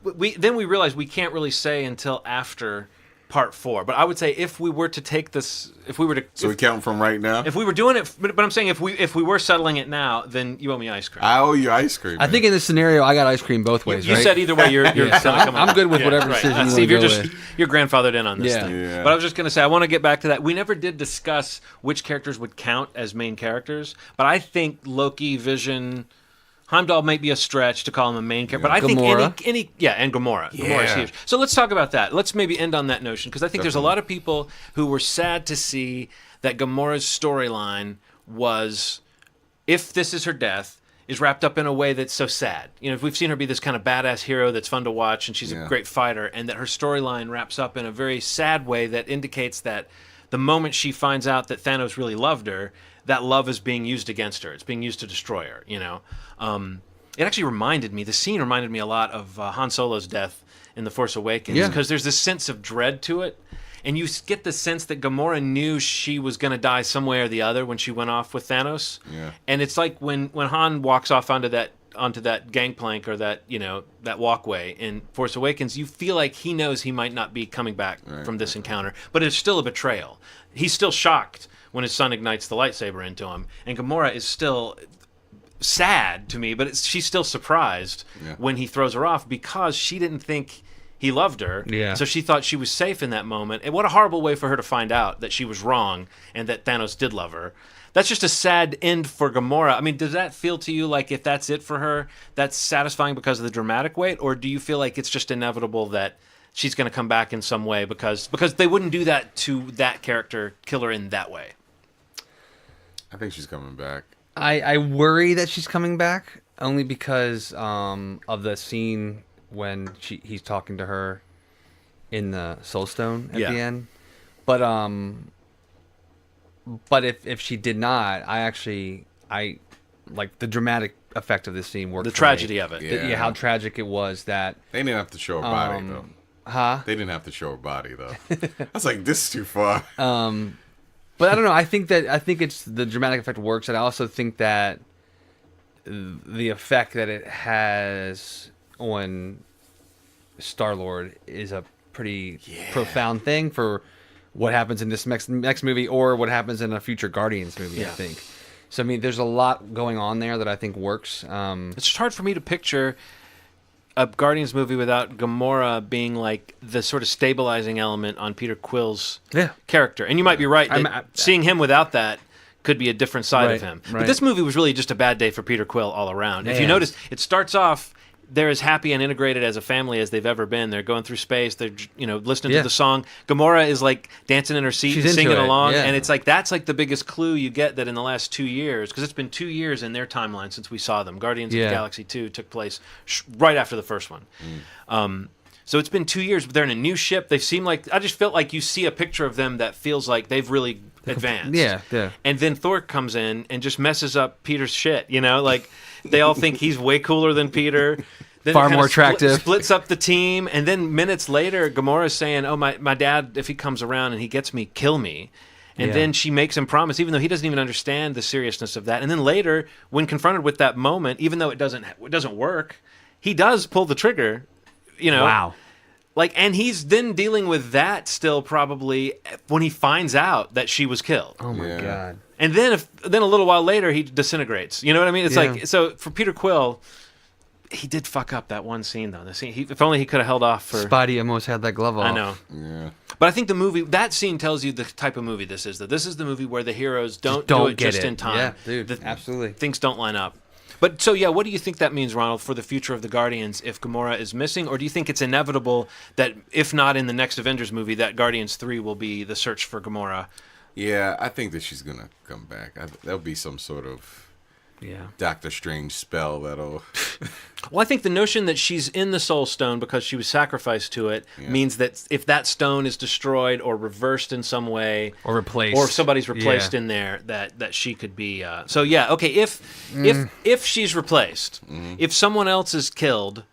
Then we realized we can't really say until after part 4. But I would say if we were to take this, So we count from right now? if we were doing it, but I'm saying if we were settling it now, then you owe me ice cream. I owe you ice cream. I think in this scenario, I got ice cream both ways. You right? said either way, you're Yeah, so come on. I'm good with whatever decision you Steve, wanna you're go just with. you're grandfathered in on this Yeah. thing. Yeah. But I was just going to say, I want to get back to that. We never did discuss which characters would count as main characters, but I think Loki, Vision, Heimdall might be a stretch to call him a main character, but I think Gamora. and Gamora. Gamora's huge. So let's talk about that. Let's maybe end on that notion, because I think there's a lot of people who were sad to see that Gamora's storyline was, if this is her death, is wrapped up in a way that's so sad. If we've seen her be this kind of badass hero that's fun to watch, and she's a great fighter, and that her storyline wraps up in a very sad way that indicates that the moment she finds out that Thanos really loved her, that love is being used against her. It's being used to destroy her, It actually the scene reminded me a lot of Han Solo's death in The Force Awakens, because there's this sense of dread to it. And you get the sense that Gamora knew she was going to die some way or the other when she went off with Thanos. Yeah. And it's like when Han walks off onto that gangplank or that walkway in Force Awakens, you feel like he knows he might not be coming back from this encounter, but it's still a betrayal. He's still shocked when his son ignites the lightsaber into him, and Gamora is still sad to me, but she's still surprised when he throws her off, because she didn't think he loved her. Yeah. So she thought she was safe in that moment. And what a horrible way for her to find out that she was wrong and that Thanos did love her. That's just a sad end for Gamora. I mean, does that feel to you like if that's it for her, that's satisfying because of the dramatic weight? Or do you feel like it's just inevitable that she's going to come back in some way because they wouldn't do that to that character, kill her in that way? I think she's coming back. I worry that she's coming back only because of the scene when he's talking to her in the Soul Stone at the end. But if she did not, I like the dramatic effect of this scene worked. The for tragedy me. of it. Yeah. How tragic it was that. They didn't have to show her body though. Huh? They didn't have to show her body though. I was like, this is too far. But I don't know. I think it's the dramatic effect works, and I also think that the effect that it has on Star-Lord is a pretty profound thing for what happens in this next movie or what happens in a future Guardians movie. I think. So I mean, there's a lot going on there that I think works. It's just hard for me to picture a Guardians movie without Gamora being like the sort of stabilizing element on Peter Quill's character. And you might be right that seeing him without that could be a different side of him. But this movie was really just a bad day for Peter Quill all around. If you notice, it starts off, they're as happy and integrated as a family as they've ever been. They're going through space. They're listening to the song. Gamora is like dancing in her seat, and singing along, and it's like that's like the biggest clue you get that in the last 2 years, because it's been 2 years in their timeline since we saw them. Guardians of the Galaxy 2 took place right after the first one. So it's been 2 years, but they're in a new ship. They seem like I just felt like you see a picture of them that feels like they've really advanced. Yeah. And then Thor comes in and just messes up Peter's shit. Like they all think he's way cooler than Peter. Then far more attractive. Splits up the team, and then minutes later, Gamora's saying, "Oh, my dad, if he comes around and he gets me, kill me." And then she makes him promise, even though he doesn't even understand the seriousness of that. And then later, when confronted with that moment, even though it doesn't work, he does pull the trigger. Wow. And he's then dealing with that still probably when he finds out that she was killed. Oh my God. And then a little while later he disintegrates. You know what I mean? It's like, so for Peter Quill, he did fuck up that one scene though. If only he could have held off for. Spidey almost had that glove off. I know. Yeah. But I think that scene tells you the type of movie this is. That this is the movie where the heroes don't do it just in time. Yeah, dude. Absolutely. Things don't line up. But so what do you think that means, Ronald, for the future of the Guardians if Gamora is missing, or do you think it's inevitable that if not in the next Avengers movie, that Guardians 3 will be the search for Gamora? Yeah, I think that she's gonna come back. There'll be some sort of Doctor Strange spell that'll. Well, I think the notion that she's in the Soul Stone because she was sacrificed to it means that if that stone is destroyed or reversed in some way, or replaced, or if somebody's replaced in there, that she could be. If she's replaced, if someone else is killed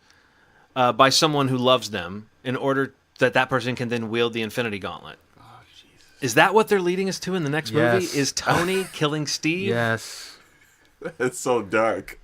by someone who loves them, in order that person can then wield the Infinity Gauntlet. Oh, Jesus. Is that what they're leading us to in the next movie? Is Tony killing Steve? Yes. That's so dark.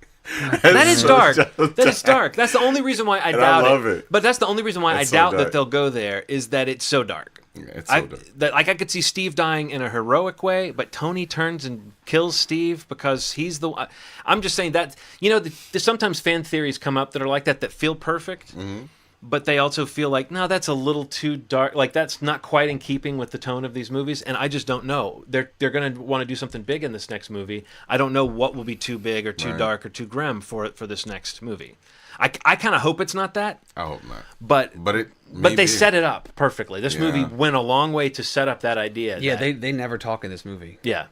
That is dark. That is dark. That's the only reason why I doubt I love it. But that's the only reason why It's I doubt so that dark. they'll go there is that it's so dark. Yeah, it's so dark. I could see Steve dying in a heroic way, but Tony turns and kills Steve because he's the. I'm just saying that there's sometimes fan theories come up that are like that feel perfect. Mm-hmm. But they also feel like, no, that's a little too dark. Like, that's not quite in keeping with the tone of these movies. And I just don't know. They're going to want to do something big in this next movie. I don't know what will be too big or too dark or too grim for this next movie. I kind of hope it's not that. I hope not. But they set it up perfectly. This movie Yeah. went a long way to set up that idea. Yeah, they never talk in this movie. Yeah.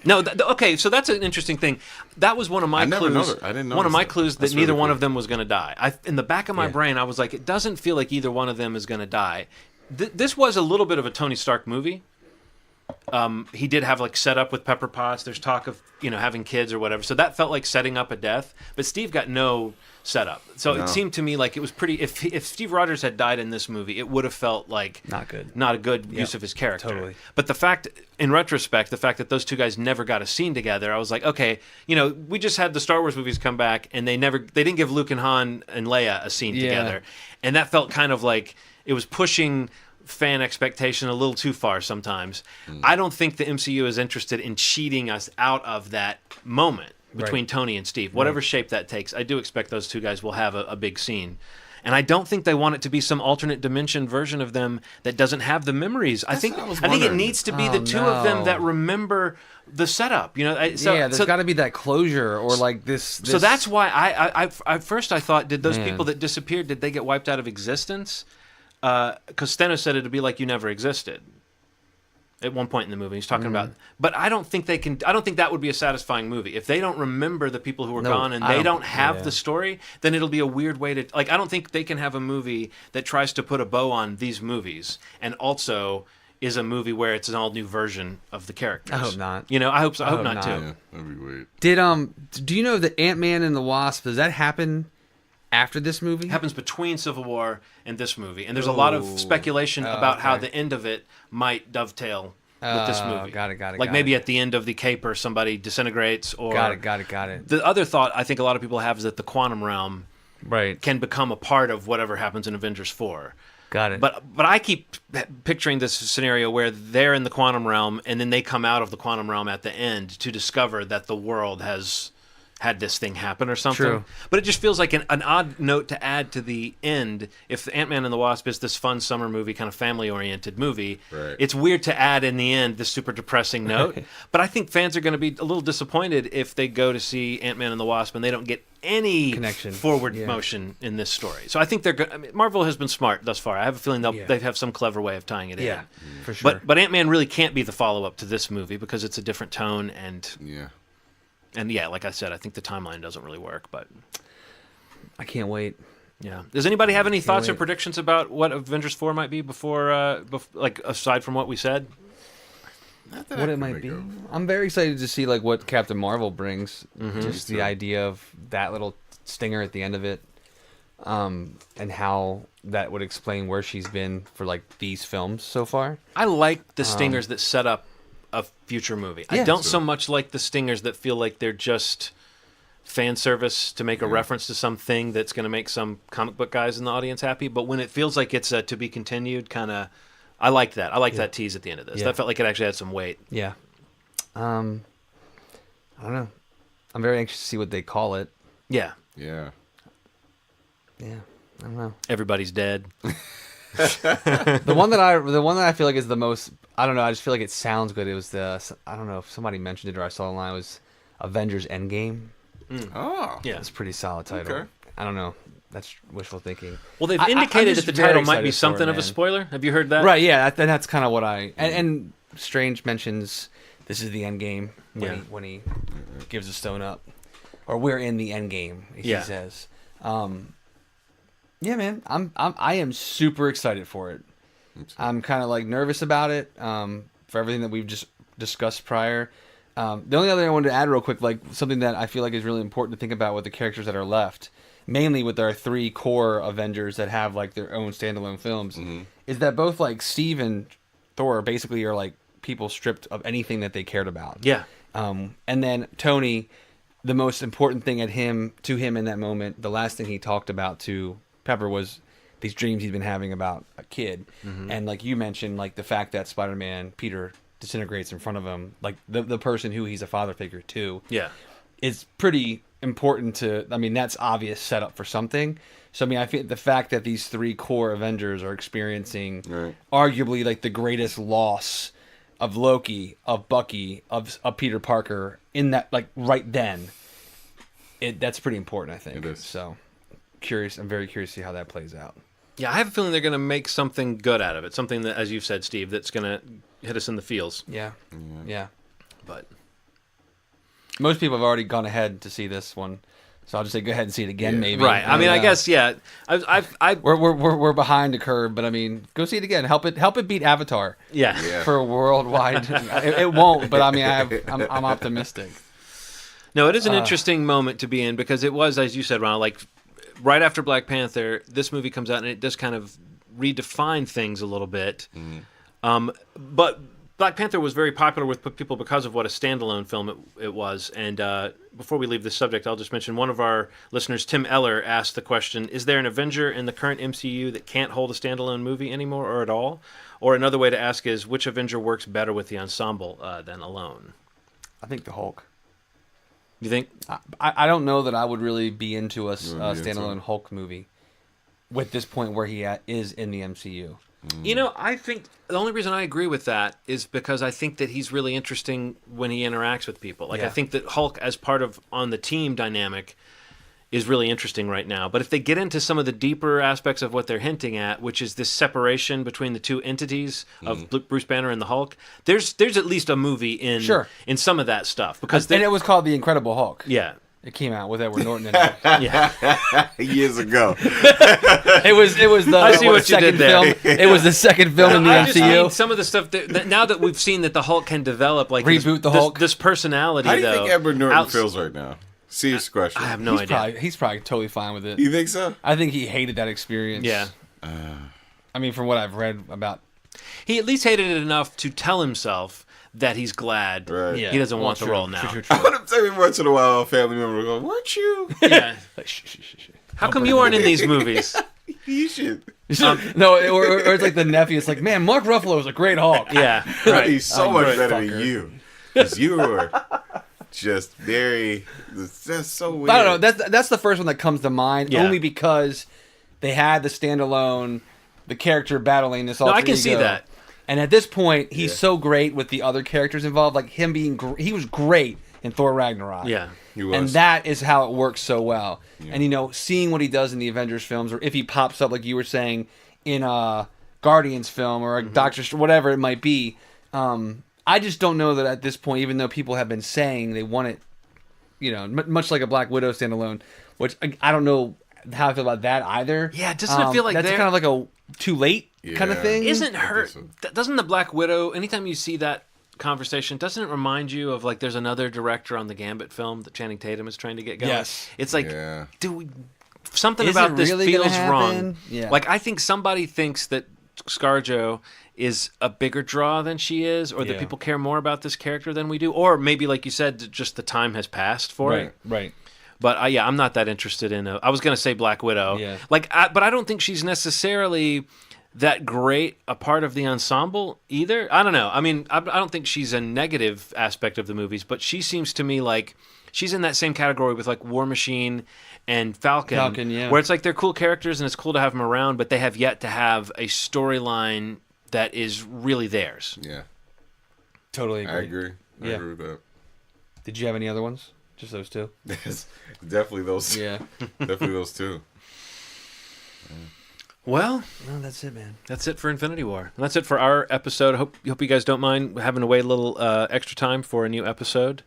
No, okay, so that's an interesting thing. That was one of my clues. I didn't know one of my that. clues that That's neither really one cool. of them was going to die. In the back of my brain, I was like, it doesn't feel like either one of them is going to die. This was a little bit of a Tony Stark movie. He did have set up with Pepper Potts. There's talk of having kids or whatever. So that felt like setting up a death. But Steve got no setup. So it seemed to me like it was pretty. If Steve Rogers had died in this movie, it would have felt like not a good use of his character. Totally. But in retrospect, the fact that those two guys never got a scene together, I was like, okay, we just had the Star Wars movies come back, and they didn't give Luke and Han and Leia a scene together, and that felt kind of like it was pushing fan expectation a little too far sometimes. I don't think the MCU is interested in cheating us out of that moment between Tony and Steve. Whatever shape that takes, I do expect those two guys will have a big scene. And I don't think they want it to be some alternate dimension version of them that doesn't have the memories. I think it needs to be the two of them that remember the setup. There's got to be that closure or like this. So that's why I first I thought, did those people that disappeared, did they get wiped out of existence? Because Thanos said it'd be like you never existed. At one point in the movie, he's talking about. But I don't think they can. I don't think that would be a satisfying movie if they don't remember the people who were gone and they don't have the story. Then it'll be a weird way to. I don't think they can have a movie that tries to put a bow on these movies and also is a movie where it's an all new version of the characters. I hope not. I hope so. I hope not too. Yeah, that'd be weird. Do you know that Ant-Man and the Wasp? Does that happen after this movie? It happens between Civil War and this movie, and there's a lot of speculation about how the end of it might dovetail with this movie. Got it. Like maybe at the end of the caper, somebody disintegrates. Or Got it. The other thought I think a lot of people have is that the quantum realm Right. can become a part of whatever happens in Avengers 4. Got it. But I keep picturing this scenario where they're in the quantum realm and then they come out of the quantum realm at the end to discover that the world has had this thing happen or something. True. But it just feels like an odd note to add to the end. If Ant-Man and the Wasp is this fun summer movie, kind of family-oriented movie, Right. it's weird to add in the end this super depressing note. But I think fans are going to be a little disappointed if they go to see Ant-Man and the Wasp and they don't get any Connection. forward Yeah. motion in this story. So I think Marvel has been smart thus far. I have a feeling they have some clever way of tying it in. Yeah, for sure. But Ant-Man really can't be the follow-up to this movie because it's a different tone Yeah. and yeah, like I said, I think the timeline doesn't really work. But I can't wait. yeah, does anybody have any thoughts or wait. predictions about what Avengers 4 might be before, like aside from what we said? Not that What I it can might think be. of. I'm very excited to see like what Captain Marvel brings. Just Me the too. idea of that little stinger at the end of it, and how that would explain where she's been for like these films so far. I like the stingers that set up a future movie. I Yeah. don't so much like the stingers that feel like they're just fan service to make a reference to something that's going to make some comic book guys in the audience happy. But when it feels like it's a to be continued kind of, I like that. I like that tease at the end of this. Yeah. That felt like it actually had some weight. Yeah. I don't know. I'm very anxious to see what they call it. Yeah, Yeah. Yeah. I don't know. everybody's dead. The one that I feel like is the most, I don't know, I just feel like it sounds good. It was I don't know if somebody mentioned it or I saw online, it was Avengers Endgame. Oh. Yeah. It's a pretty solid title. Okay. I don't know. That's wishful thinking. Well, they've I'm indicated just that the very title might be excited for something it, of a man. spoiler. Have you heard that? Right, yeah, that's kind of what and Strange mentions this is the end game Yeah. when he gives the stone up, or we're in the end game. He Yeah. says, "Yeah, man, I am super excited for it. I'm kind of like nervous about it for everything that we've just discussed prior. The only other thing I wanted to add real quick, like something that I feel like is really important to think about with the characters that are left, mainly with our 3 core Avengers that have like their own standalone films, is that both like Steve and Thor basically are like people stripped of anything that they cared about. Yeah. And then Tony, the most important thing to him in that moment, the last thing he talked about to Pepper was these dreams he's been having about a kid. And like you mentioned, like the fact that Spider-Man, Peter disintegrates in front of him, like the person who he's a father figure to, Yeah. is pretty important to, I mean, that's obvious setup for something. So, I mean, I feel the fact that these 3 core Avengers are experiencing Right. arguably like the greatest loss of Loki, of Bucky, of Peter Parker in that, like right then, that's pretty important, I think. It is. So, I'm very curious to see how that plays out. Yeah, I have a feeling they're going to make something good out of it. Something that, as you've said, Steve, that's going to hit us in the feels. Yeah. Yeah. But Most people have already gone ahead to see this one. So I'll just say go ahead and see it again, Yeah. maybe. right. I mean, I guess yeah. We're behind the curve, but I mean, go see it again. Help it beat Avatar Yeah. Yeah. for worldwide. It won't, but I mean, I'm optimistic. No, it is an interesting moment to be in because it was, as you said, Ronald, like right after Black Panther, this movie comes out and it does kind of redefine things a little bit. But Black Panther was very popular with people because of what a standalone film it was. And before we leave this subject, I'll just mention one of our listeners, Tim Eller, asked the question, is there an Avenger in the current MCU that can't hold a standalone movie anymore or at all? Or another way to ask is, which Avenger works better with the ensemble than alone? I think the Hulk. You think? I don't know that I would really be into a You wouldn't be into standalone it? Hulk movie with this point where he is in the MCU. You know, I think the only reason I agree with that is because I think that he's really interesting when he interacts with people. Like, I Yeah. think that Hulk, as part of on the team dynamic, is really interesting right now. But if they get into some of the deeper aspects of what they're hinting at, which is this separation between the two entities of Bruce Banner and the Hulk, there's at least a movie in Sure. in some of that stuff because And it was called The Incredible Hulk. yeah. It came out with Edward Norton in it. Yeah. Years ago. It was the I see what you second did there. film. It was the second film in the I just mean MCU. some of the stuff that now that we've seen that the Hulk can develop, like Reboot the Hulk. this personality. How do you though, think Edward Norton outs- feels right now? Serious question. I have no idea. He's probably totally fine with it. You think so? I think he hated that experience. Yeah. I mean, from what I've read about. He at least hated it enough to tell himself that he's glad Right. Yeah. he doesn't Well, want the true, role now. True. I would have every once in a while a family member will go, weren't you? Yeah. Like, shh. How come you aren't in these movies? You should. No, or it's like the nephew. It's like, man, Mark Ruffalo is a great Hulk. Yeah. Right. Right. He's so much right, better fucker. than you. Because you were just very. It's just so weird. I don't know. That's the first one that comes to mind, Yeah. only because they had the standalone, the character battling this alter I can see ego. that. And at this point, he's Yeah. so great with the other characters involved. Like him being, he was great in Thor Ragnarok. Yeah. He was. And that is how it works so well. Yeah. And you know, seeing what he does in the Avengers films, or if he pops up like you were saying in a Guardians film or a Doctor Strange, whatever it might be. I just don't know that at this point, even though people have been saying they want it, you know, much like a Black Widow standalone, which I don't know how I feel about that either. Yeah, doesn't it feel like that's they're- kind of like a too late kind of Yeah. thing? Isn't her? so. Doesn't the Black Widow? Anytime you see that conversation, doesn't it remind you of like there's another director on the Gambit film that Channing Tatum is trying to get going? Yes. It's like, Yeah. something Is about it this really gonna feels wrong. happen? Yeah. Like I think somebody thinks that ScarJo is a bigger draw than she is, or that Yeah. people care more about this character than we do, or maybe like you said, just the time has passed for it. right. But I'm not that interested in. I was going to say Black Widow. Yeah. But I don't think she's necessarily that great a part of the ensemble either. I don't know. I mean, I don't think she's a negative aspect of the movies, but she seems to me like she's in that same category with like War Machine and Falcon, yeah. where it's like they're cool characters and it's cool to have them around, but they have yet to have a storyline that is really theirs. Yeah. Totally agree. I agree. I Yeah. agree with that. Did you have any other ones? Just those two? It's definitely those. Yeah. Definitely those two. Well, No, that's it, man. that's it for Infinity War. And that's it for our episode. Hope you guys don't mind having to wait a little extra time for a new episode.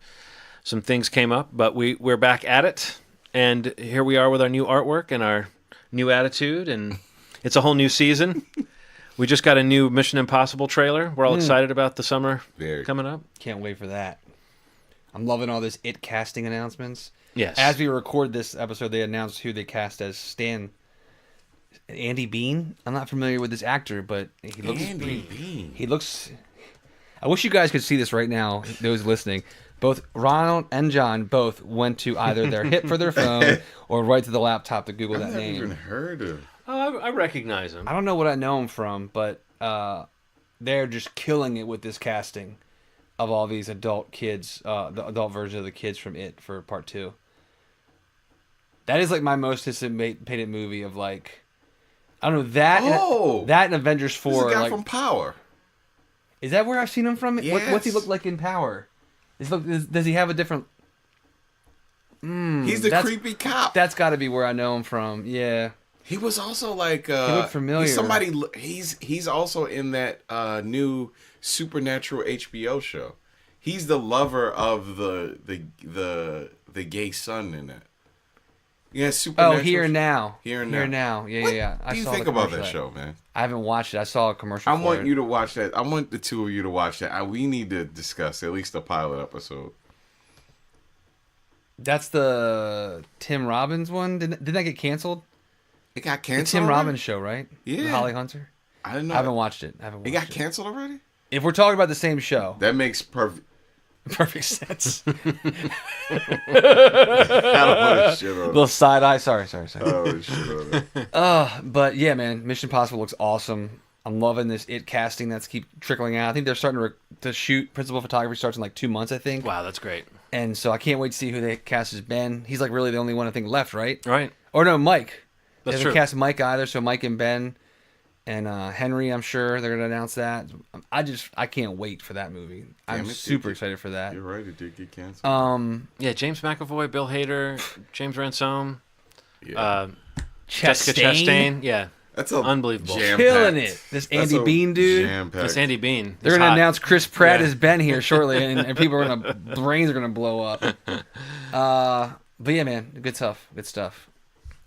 Some things came up, but we're back at it. And here we are with our new artwork and our new attitude. And it's a whole new season. We just got a new Mission Impossible trailer. We're all excited about the summer Very. coming up. Can't wait for that. I'm loving all this It casting announcements. Yes. As we record this episode, they announced who they cast as Stan. Andy Bean. I'm not familiar with this actor, but he looks. Andy Bean. He looks. I wish you guys could see this right now. Those listening, both Ronald and John both went to either their hip for their phone or right to the laptop to Google I've that never name. even heard of. Oh, I recognize him. I don't know what I know him from, but they're just killing it with this casting of all these adult kids, the adult version of the kids from It for Part 2. That is like my most anticipated movie of like, I don't know, that Oh! that and Avengers This 4. is a guy Like, from Power. is that where I've seen him from? What's he Yes. look like in Power? Does he have a different? He's the that's- creepy cop. That's got to be where I know him from. Yeah. He was also like looked familiar. He's somebody. He's also in that new Supernatural HBO show. He's the lover of the gay son in it. Yeah, Supernatural. Oh, Here and Now. Here and Now. Yeah, What yeah. do you think about that show, man? I haven't watched it. I saw a commercial. I for want it. you to watch that. I want the two of you to watch that. We need to discuss at least a pilot episode. That's the Tim Robbins one. Didn't that get canceled? It got The canceled. Tim already? Robbins show, right? Yeah. With Holly Hunter. I didn't know. I haven't watched it. It got canceled already. If we're talking about the same show, That makes perfect. perfect sense. I don't want to shit on Little it. side eye. Sorry. I don't want to shit on it. But yeah, man, Mission Impossible looks awesome. I'm loving this It casting that's keep trickling out. I think they're starting to shoot. Principal photography starts in like 2 months, I think. Wow, that's great. And so I can't wait to see who they cast as Ben. He's like really the only one I think left, right? Right. Or no, Mike. They That's haven't true. cast Mike either, so Mike and Ben and Henry, I'm sure they're gonna announce that. I can't wait for that movie. I'm Damn it, super dude. excited for that. You're right. It did get canceled. Yeah, James McAvoy, Bill Hader, James Ransome, Yeah. Jessica Chastain. Yeah, That's a unbelievable. jam-packed- Killing it. This that's Andy a Bean dude. jam-packed- This Andy Bean. They're is gonna hot. announce Chris Pratt Yeah. as Ben here shortly, and people are gonna brains are gonna blow up. But yeah, man, good stuff.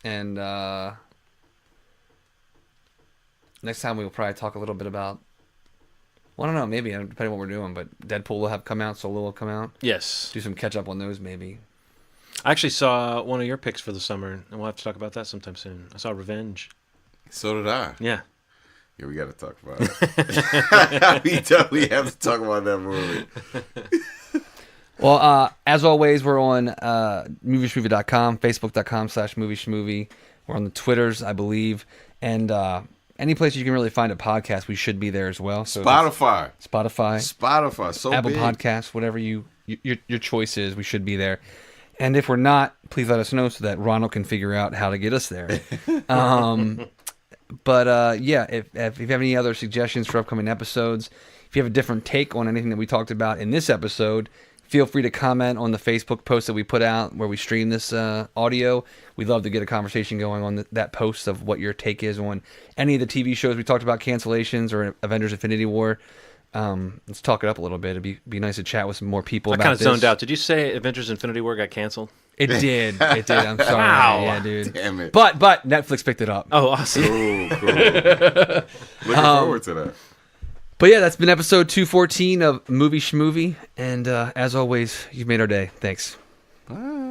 And next time we'll probably talk a little bit about. Well, I don't know, maybe depending on what we're doing, but Deadpool will have come out, Solo will come out. Yes. Do some catch up on those, maybe. I actually saw one of your picks for the summer, and we'll have to talk about that sometime soon. I saw Revenge. So did I. Yeah. Yeah, we got to talk about it. We definitely have to talk about that movie. Well, as always, we're on movieshmovie.com, facebook.com/movieschmovie. We're on the Twitters, I believe. And any place you can really find a podcast, we should be there as well. So Spotify. Spotify, Spotify. So Apple big. Podcasts, whatever you your choice is. We should be there. And if we're not, please let us know so that Ronald can figure out how to get us there. But yeah, if you have any other suggestions for upcoming episodes, if you have a different take on anything that we talked about in this episode, feel free to comment on the Facebook post that we put out where we stream this audio. We'd love to get a conversation going on that post of what your take is on any of the TV shows we talked about, cancellations or Avengers Infinity War. Let's talk it up a little bit. It'd be nice to chat with some more people about this. I kind of zoned out. Did you say Avengers Infinity War got canceled? It did. It did. I'm sorry. Wow. Yeah, dude. Damn it. But Netflix picked it up. Oh, awesome. Cool. Looking forward to that. But yeah, that's been episode 214 of Movie Schmovie. And as always, you've made our day. Thanks. Bye.